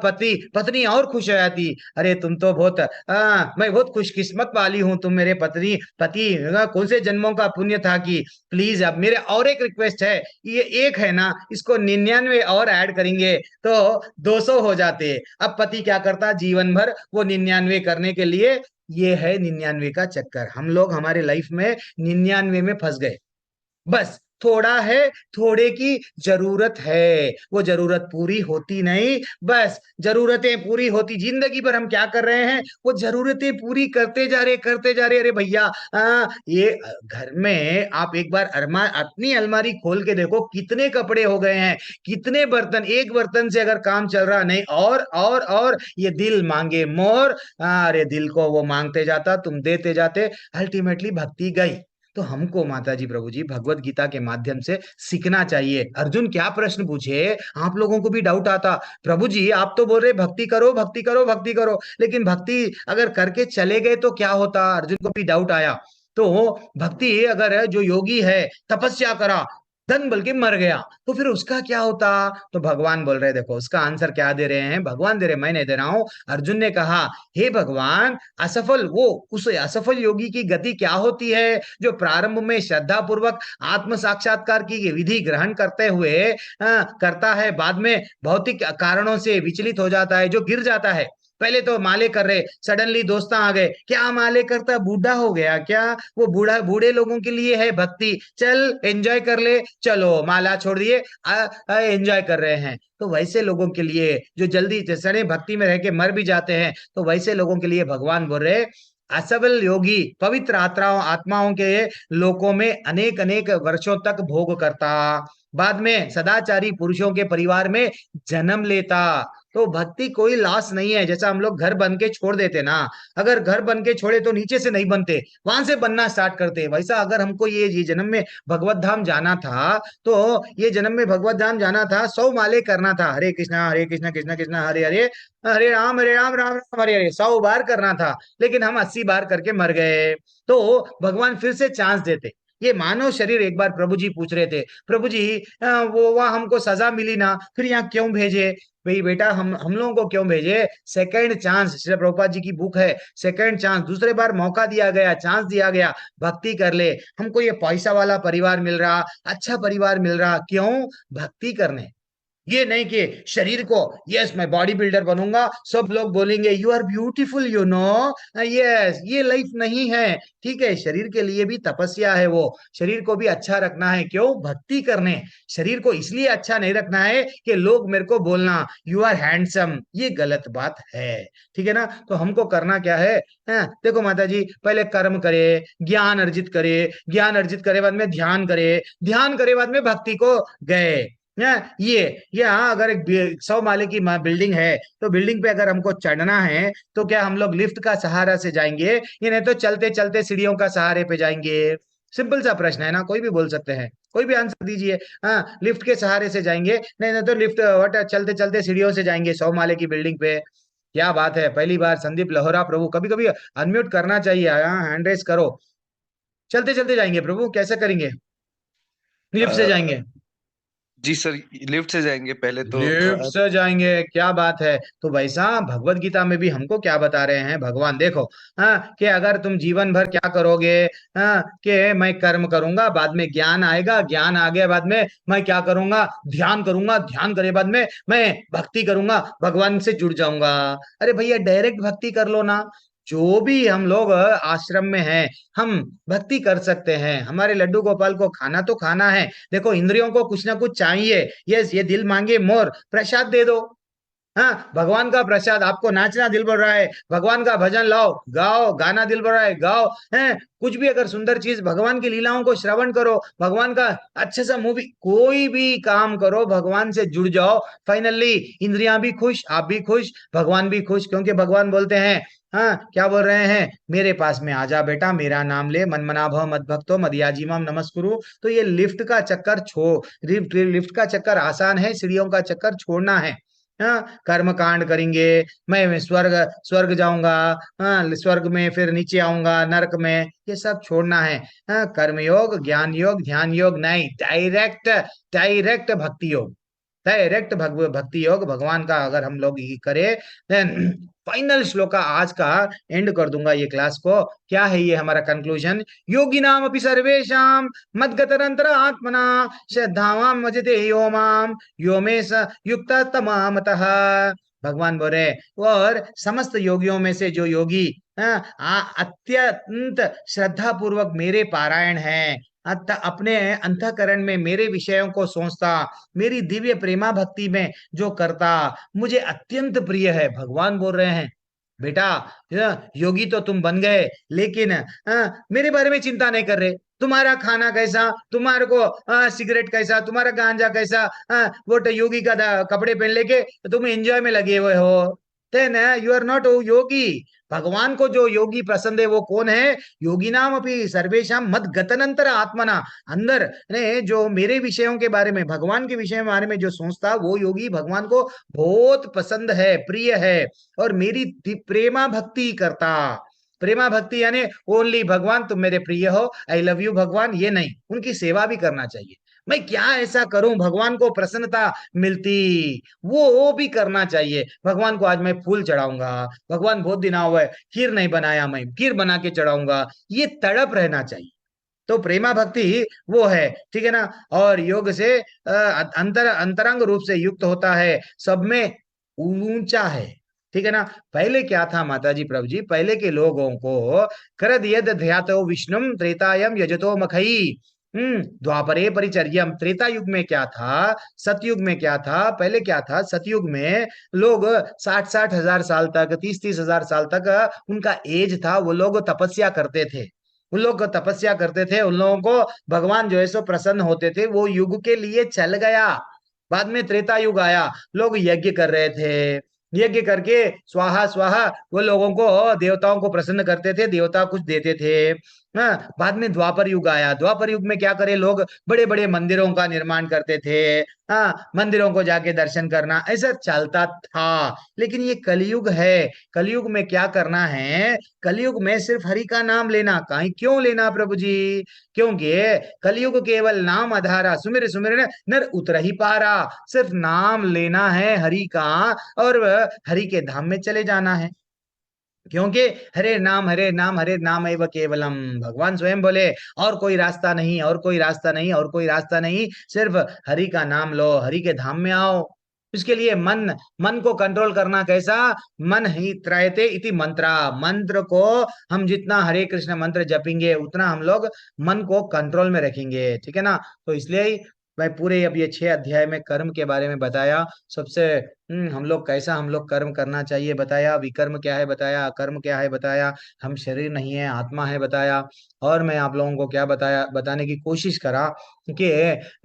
पत्नी और खुश हो जाती, अरे तुम तो बहुत मैं बहुत खुशकिस्मत वाली हूँ, तुम मेरे पति कौन से जन्मों का पुण्य था कि प्लीज अब मेरे और एक रिक्वेस्ट है, ये एक है ना, इसको 99 और ऐड करेंगे तो 200 हो जाते। अब पति क्या करता, जीवन भर वो 99 करने के लिए, ये है 99 का चक्कर। हम लोग हमारे लाइफ में 99 में फंस गए। बस थोड़ा है, थोड़े की जरूरत है, वो जरूरत पूरी होती नहीं, बस जरूरतें पूरी होती। जिंदगी भर हम क्या कर रहे हैं, वो जरूरतें पूरी करते जा रहे, करते जा रहे। अरे भैया, ये घर में आप एक बार अपनी अलमारी खोल के देखो, कितने कपड़े हो गए हैं, कितने बर्तन, एक बर्तन से अगर काम चल रहा नहीं। और ये दिल मांगे मोर, अरे दिल को वो मांगते जाता, तुम देते जाते, अल्टीमेटली भक्ति गई। तो हमको माता जी, प्रभु जी, भगवत गीता के माध्यम से सीखना चाहिए। अर्जुन क्या प्रश्न पूछे, आप लोगों को भी डाउट आता, प्रभु जी आप तो बोल रहे भक्ति करो भक्ति करो भक्ति करो, लेकिन भक्ति अगर करके चले गए तो क्या होता, अर्जुन को भी डाउट आया। तो भक्ति अगर जो योगी है तपस्या करा, धन बल्कि मर गया, तो फिर उसका क्या होता। तो भगवान बोल रहे, देखो उसका आंसर क्या दे रहे हैं, भगवान दे रहे, मैं नहीं दे रहा हूं। अर्जुन ने कहा, हे भगवान, असफल वो उस असफल योगी की गति क्या होती है, जो प्रारंभ में श्रद्धा पूर्वक आत्म साक्षात्कार की विधि ग्रहण करते हुए करता है, बाद में भौतिक कारणों से विचलित हो जाता है, जो गिर जाता है। पहले तो माले कर रहे, सडनली दोस्त आ गए, क्या माले करता, बूढ़ा हो गया क्या, वो बूढ़े लोगों के लिए है भक्ति, चल एंजॉय कर ले, चलो माला छोड़ दिए, एंजॉय कर रहे हैं। तो वैसे लोगों के लिए जो जल्दी जैसे भक्ति में रह के मर भी जाते हैं, तो वैसे लोगों के लिए भगवान बोल रहे, असफल योगी पवित्र आत्माओं के लोकों में अनेक अनेक वर्षों तक भोग करता, बाद में सदाचारी पुरुषों के परिवार में जन्म लेता। तो भक्ति कोई लॉस नहीं है। जैसा हम लोग घर बन के छोड़ देते ना, अगर घर बन के छोड़े तो नीचे से नहीं बनते, वहां से बनना स्टार्ट करते। वैसा अगर हमको ये जन्म में भगवत धाम जाना था, तो ये जन्म में भगवत धाम जाना था, 100 माले करना था, हरे कृष्णा कृष्णा कृष्णा हरे हरे, हरे राम राम राम हरे हरे, 100 बार करना था, लेकिन हम 80 बार करके मर गए। तो भगवान फिर से चांस देते। ये मानव शरीर एक बार प्रभु जी पूछ रहे थे, प्रभु जी वो वहां हमको सजा मिली ना, फिर यहाँ क्यों भेजे? भाई बेटा, हम लोगों को क्यों भेजे? सेकंड चांस, श्री प्रभुपाद जी की बुक है, सेकंड चांस, दूसरे बार मौका दिया गया, चांस दिया गया, भक्ति कर ले। हमको ये पैसा वाला परिवार मिल रहा, अच्छा परिवार मिल रहा, क्यों? भक्ति करने। ये नहीं कि शरीर को, यस मैं बॉडी बिल्डर बनूंगा, सब लोग बोलेंगे you are beautiful you know, yes, ये लाइफ नहीं है। ठीक है, शरीर के लिए भी तपस्या है, वो शरीर को भी अच्छा रखना है, क्यों? भक्ति करने। शरीर को इसलिए अच्छा नहीं रखना है कि लोग मेरे को बोलना यू आर हैंडसम, ये गलत बात है। ठीक है ना? तो हमको करना क्या है? देखो माता जी, पहले कर्म करे, ज्ञान अर्जित करे, ज्ञान अर्जित करे बाद में ध्यान करे, ध्यान करे बाद में भक्ति को गए। ये हाँ, अगर एक 100 माले की बिल्डिंग है, तो बिल्डिंग पे अगर हमको चढ़ना है तो क्या हम लोग लिफ्ट का सहारा से जाएंगे, या नहीं तो चलते चलते सीढ़ियों का सहारे पे जाएंगे? सिंपल सा प्रश्न है ना, कोई भी बोल सकते हैं, कोई भी आंसर दीजिए। हाँ, लिफ्ट के सहारे से जाएंगे, नहीं नहीं तो लिफ्ट वट चलते चलते सीढ़ियों से जाएंगे 100 माले की बिल्डिंग पे। क्या बात है, पहली बार संदीप लोहरा प्रभु, कभी कभी अनम्यूट करना चाहिए, हाँ हैंड रेस करो। चलते चलते जाएंगे प्रभु, कैसे करेंगे? लिफ्ट से जाएंगे? जी सर, लिफ्ट से जाएंगे पहले तो। लिफ्ट से जाएंगे, क्या बात है। तो वैसा भगवत गीता में भी हमको क्या बता रहे हैं भगवान, देखो, कि अगर तुम जीवन भर क्या करोगे, कि मैं कर्म करूंगा, बाद में ज्ञान आएगा, ज्ञान आ गया बाद में मैं क्या करूंगा? ध्यान करूंगा, ध्यान करे बाद में मैं भक्ति करूंगा, भगवान से जुड़ जाऊंगा। अरे भैया, डायरेक्ट भक्ति कर लो ना। जो भी हम लोग आश्रम में हैं, हम भक्ति कर सकते हैं। हमारे लड्डू गोपाल को खाना तो खाना है, देखो इंद्रियों को कुछ ना कुछ चाहिए। यस, ये दिल मांगे मोर, प्रसाद दे दो। हाँ, भगवान का प्रसाद, आपको नाचना दिल बोल रहा है, भगवान का भजन लाओ, गाओ, गाना दिल बोल रहा है, गाओ, है कुछ भी, अगर सुंदर चीज, भगवान की लीलाओं को श्रवण करो, भगवान का अच्छा सा मूवी, कोई भी काम करो, भगवान से जुड़ जाओ। फाइनली इंद्रियां भी खुश, आप भी खुश, भगवान भी खुश, क्योंकि भगवान बोलते हैं, हाँ क्या बोल रहे हैं? मेरे पास में आजा बेटा, मेरा नाम ले, मन मना भव मद भक्तो मदयाजीमाम नमस्कुरु। तो ये लिफ्ट का चक्कर लिफ्ट का चक्कर आसान है, सीढ़ियों का चक्कर छोड़ना है। हाँ, कर्म कांड करेंगे, मैं स्वर्ग स्वर्ग जाऊंगा, हाँ स्वर्ग में फिर नीचे आऊंगा नरक में, ये सब छोड़ना है। हाँ, कर्म योग, ज्ञान योग, ध्यान योग नहीं, डायरेक्ट डायरेक्ट भक्ति योग, डायरेक्ट भक्ति योग भगवान का अगर हम लोग ये करें, देन फाइनल श्लोका आज का एंड कर दूंगा ये क्लास को। क्या है ये हमारा कंक्लूजन? योगी नाम अपि सर्वेशाम मद्गतरंतर आत्मना श्रद्धावाम मजते यो माम यो में स युक्त तमामतः। भगवान बोले, और समस्त योगियों में से जो योगी अत्यंत श्रद्धा पूर्वक मेरे पारायण है, अपने अंतःकरण में मेरे विषयों को सोचता, मेरी दिव्य प्रेमा भक्ति में जो करता, मुझे अत्यंत प्रिय है। भगवान बोल रहे हैं, बेटा योगी तो तुम बन गए, लेकिन मेरे बारे में चिंता नहीं कर रहे। तुम्हारा खाना कैसा, तुम्हारे को सिगरेट कैसा, तुम्हारा गांजा कैसा, वो तो योगी का कपड़े पहन लेके तुम एंजॉय में लगे हुए हो, देन यू आर नॉट योगी। भगवान को जो योगी पसंद है वो कौन है? योगी नाम अपनी सर्वेशम मद गतनंतर आत्मना, अंदर ने जो मेरे विषयों के बारे में, भगवान के विषय के बारे में जो सोचता, वो योगी भगवान को बहुत पसंद है, प्रिय है, और मेरी प्रेमा भक्ति करता। प्रेमा भक्ति यानी ओनली भगवान तुम मेरे प्रिय हो, आई लव यू भगवान, ये नहीं, उनकी सेवा भी करना चाहिए। मैं क्या ऐसा करूं भगवान को प्रसन्नता मिलती, वो भी करना चाहिए। भगवान को आज मैं फूल चढ़ाऊंगा, भगवान बहुत दिन हुआ है खीर नहीं बनाया, मैं खीर बना के चढ़ाऊंगा, ये तड़प रहना चाहिए। तो प्रेमा भक्ति वो है, ठीक है ना? और योग से अंतरंग रूप से युक्त होता है, सब में ऊंचा है, ठीक है ना? पहले क्या था माता जी, प्रभु जी, पहले के लोगों को करद यद ध्यातो विष्णुम त्रेतायम यजतो मखई, द्वापरे परिचर्यम। त्रेता युग में क्या था, सतयुग में क्या था? पहले क्या था, सतयुग में लोग 60-60 हजार साल तक, 30-30 हजार साल तक उनका एज था, वो लोग तपस्या करते थे, उन लोग तपस्या करते थे, उन लोगों को भगवान जो है सो प्रसन्न होते थे। वो युग के लिए चल गया, बाद में त्रेता युग आया, लोग यज्ञ कर रहे थे, यज्ञ करके स्वाहा स्वाहा वो लोगों को, देवताओं को प्रसन्न करते थे, देवता कुछ देते थे। हाँ, बाद में द्वापर युग आया, द्वापर युग में क्या करे, लोग बड़े बड़े मंदिरों का निर्माण करते थे। हाँ, मंदिरों को जाके दर्शन करना, ऐसा चलता था। लेकिन ये कलयुग है, कलयुग में क्या करना है, कलयुग में सिर्फ हरि का नाम लेना। कहीं क्यों लेना प्रभु जी? क्योंकि कलयुग केवल नाम आधारा, सुमिर सुमिर नर उतर ही पारा। सिर्फ नाम लेना है हरि का, और हरि के धाम में चले जाना है। क्योंकि हरे नाम हरे नाम एव केवलम, भगवान स्वयं बोले और कोई रास्ता नहीं, और कोई रास्ता नहीं, और कोई रास्ता नहीं, सिर्फ हरि का नाम लो, हरि के धाम में आओ। इसके लिए मन मन को कंट्रोल करना कैसा, मन ही त्रायते इति मंत्रा, मंत्र को हम जितना हरे कृष्ण मंत्र जपेंगे उतना हम लोग मन को कंट्रोल में रखेंगे, ठीक है ना। तो इसलिए ही मैं पूरे अब ये 6 अध्याय में कर्म के बारे में बताया। सबसे हम लोग कैसा, हम लोग कर्म करना चाहिए बताया, विकर्म क्या है बताया, अकर्म क्या है बताया, हम शरीर नहीं है आत्मा है बताया। और मैं आप लोगों को क्या बताया, बताने की कोशिश करा कि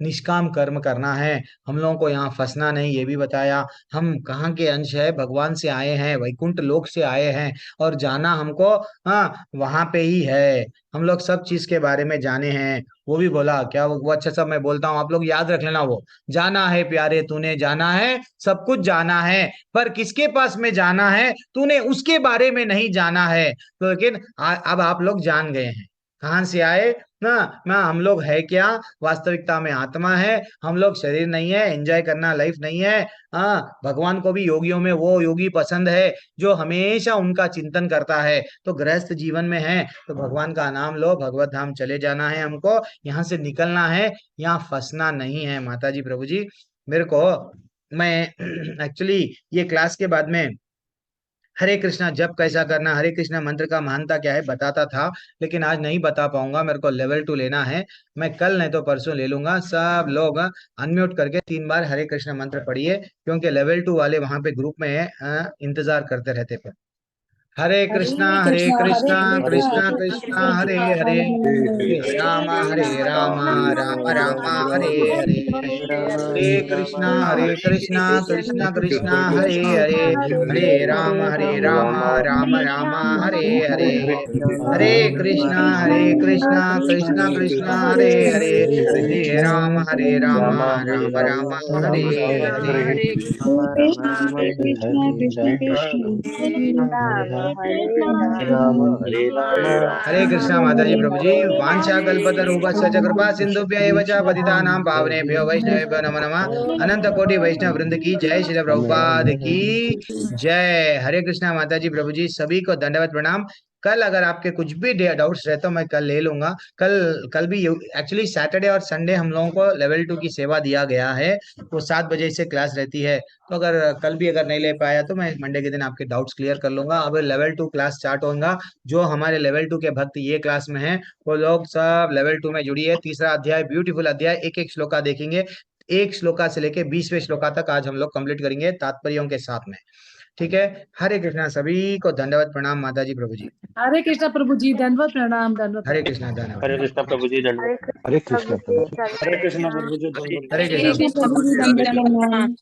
निष्काम कर्म करना है, हम लोगों को यहाँ फंसना नहीं, ये भी बताया। हम कहाँ के अंश है, भगवान से आए हैं, वैकुंठ लोक से आए हैं, और जाना हमको हाँ वहां पे ही है। हम लोग सब चीज के बारे में जाने हैं, वो भी बोला क्या, वो अच्छा सब मैं बोलता हूँ, आप लोग याद रख लेना। वो जाना है प्यारे तूने जाना है, सब कुछ जाना है, पर किसके पास में जाना है तूने उसके बारे में नहीं जाना है। तो लेकिन अब आप लोग जान गए हैं कहाँ से आए ना हम लोग है क्या, वास्तविकता में आत्मा है, हम लोग शरीर नहीं है, एंजॉय करना लाइफ नहीं है। हाँ, भगवान को भी योगियों में वो योगी पसंद है जो हमेशा उनका चिंतन करता है। तो गृहस्थ जीवन में है तो भगवान का नाम लो, भगवत धाम चले जाना है हमको, यहाँ से निकलना है, यहाँ फंसना नहीं है। माता जी प्रभु जी, मेरे को मैं एक्चुअली ये क्लास के बाद में हरे कृष्णा जप कैसा करना, हरे कृष्णा मंत्र का महानता क्या है बताता था, लेकिन आज नहीं बता पाऊंगा, मेरे को लेवल 2 लेना है। मैं कल नहीं तो परसों ले लूंगा। सब लोग अनम्यूट करके 3 बार हरे कृष्णा मंत्र पढ़िए, क्योंकि लेवल 2 वाले वहां पे ग्रुप में इंतजार करते रहते थे। हरे कृष्णा कृष्णा कृष्णा हरे हरे, हरे राम राम राम हरे हरे। हरे कृष्णा कृष्णा कृष्णा हरे हरे, हरे राम राम राम हरे हरे। हरे कृष्णा कृष्णा कृष्णा हरे हरे, हरे राम राम राम हरे हरे। हरे कृष्णा कृष्णा कृष्णा हरे राम हरे राम हरे कृष्णा माता जी प्रभु जी, वांछा कल्पतरुभ्यश्च च कृपा सिंधुभ्य एव च पतितानां पावनेभ्यो वैष्णवेभ्यो नमो नमः। अनंत कोटि वैष्णव वृंद की जय, श्री प्रभुपाद की जय। हरे कृष्णा माता जी प्रभु जी, सभी को दंडवत प्रणाम। कल अगर आपके कुछ भी डाउट्स रहे तो मैं कल ले लूंगा। कल भी एक्चुअली सैटरडे और संडे हम लोगों को लेवल 2 की सेवा दिया गया है, वो 7 बजे से क्लास रहती है। तो अगर कल भी अगर नहीं ले पाया तो मैं मंडे के दिन आपके डाउट्स क्लियर कर लूंगा। अब लेवल 2 क्लास स्टार्ट होगा, जो हमारे लेवल 2 के भक्त ये क्लास में हैं वो लोग सब लेवल 2 में जुड़िए। तीसरा अध्याय ब्यूटीफुल अध्याय, एक एक श्लोका देखेंगे, एक श्लोका से लेके 20वें श्लोका तक आज हम लोग कंप्लीट करेंगे तात्पर्यों के साथ में, ठीक है। हरे कृष्णा, सभी को दंडवत प्रणाम माता जी प्रभु जी। हरे कृष्णा प्रभु जी, दंडवत प्रणाम, दंडवत हरे कृष्णा, धन्यवाद। हरे कृष्णा प्रभु जी दंडवत। हरे कृष्ण प्रभु जी हरे कृष्ण प्रभु जी, हरे हरे कृष्णा। कृष्ण प्रभु जी दंडवत प्रणाम।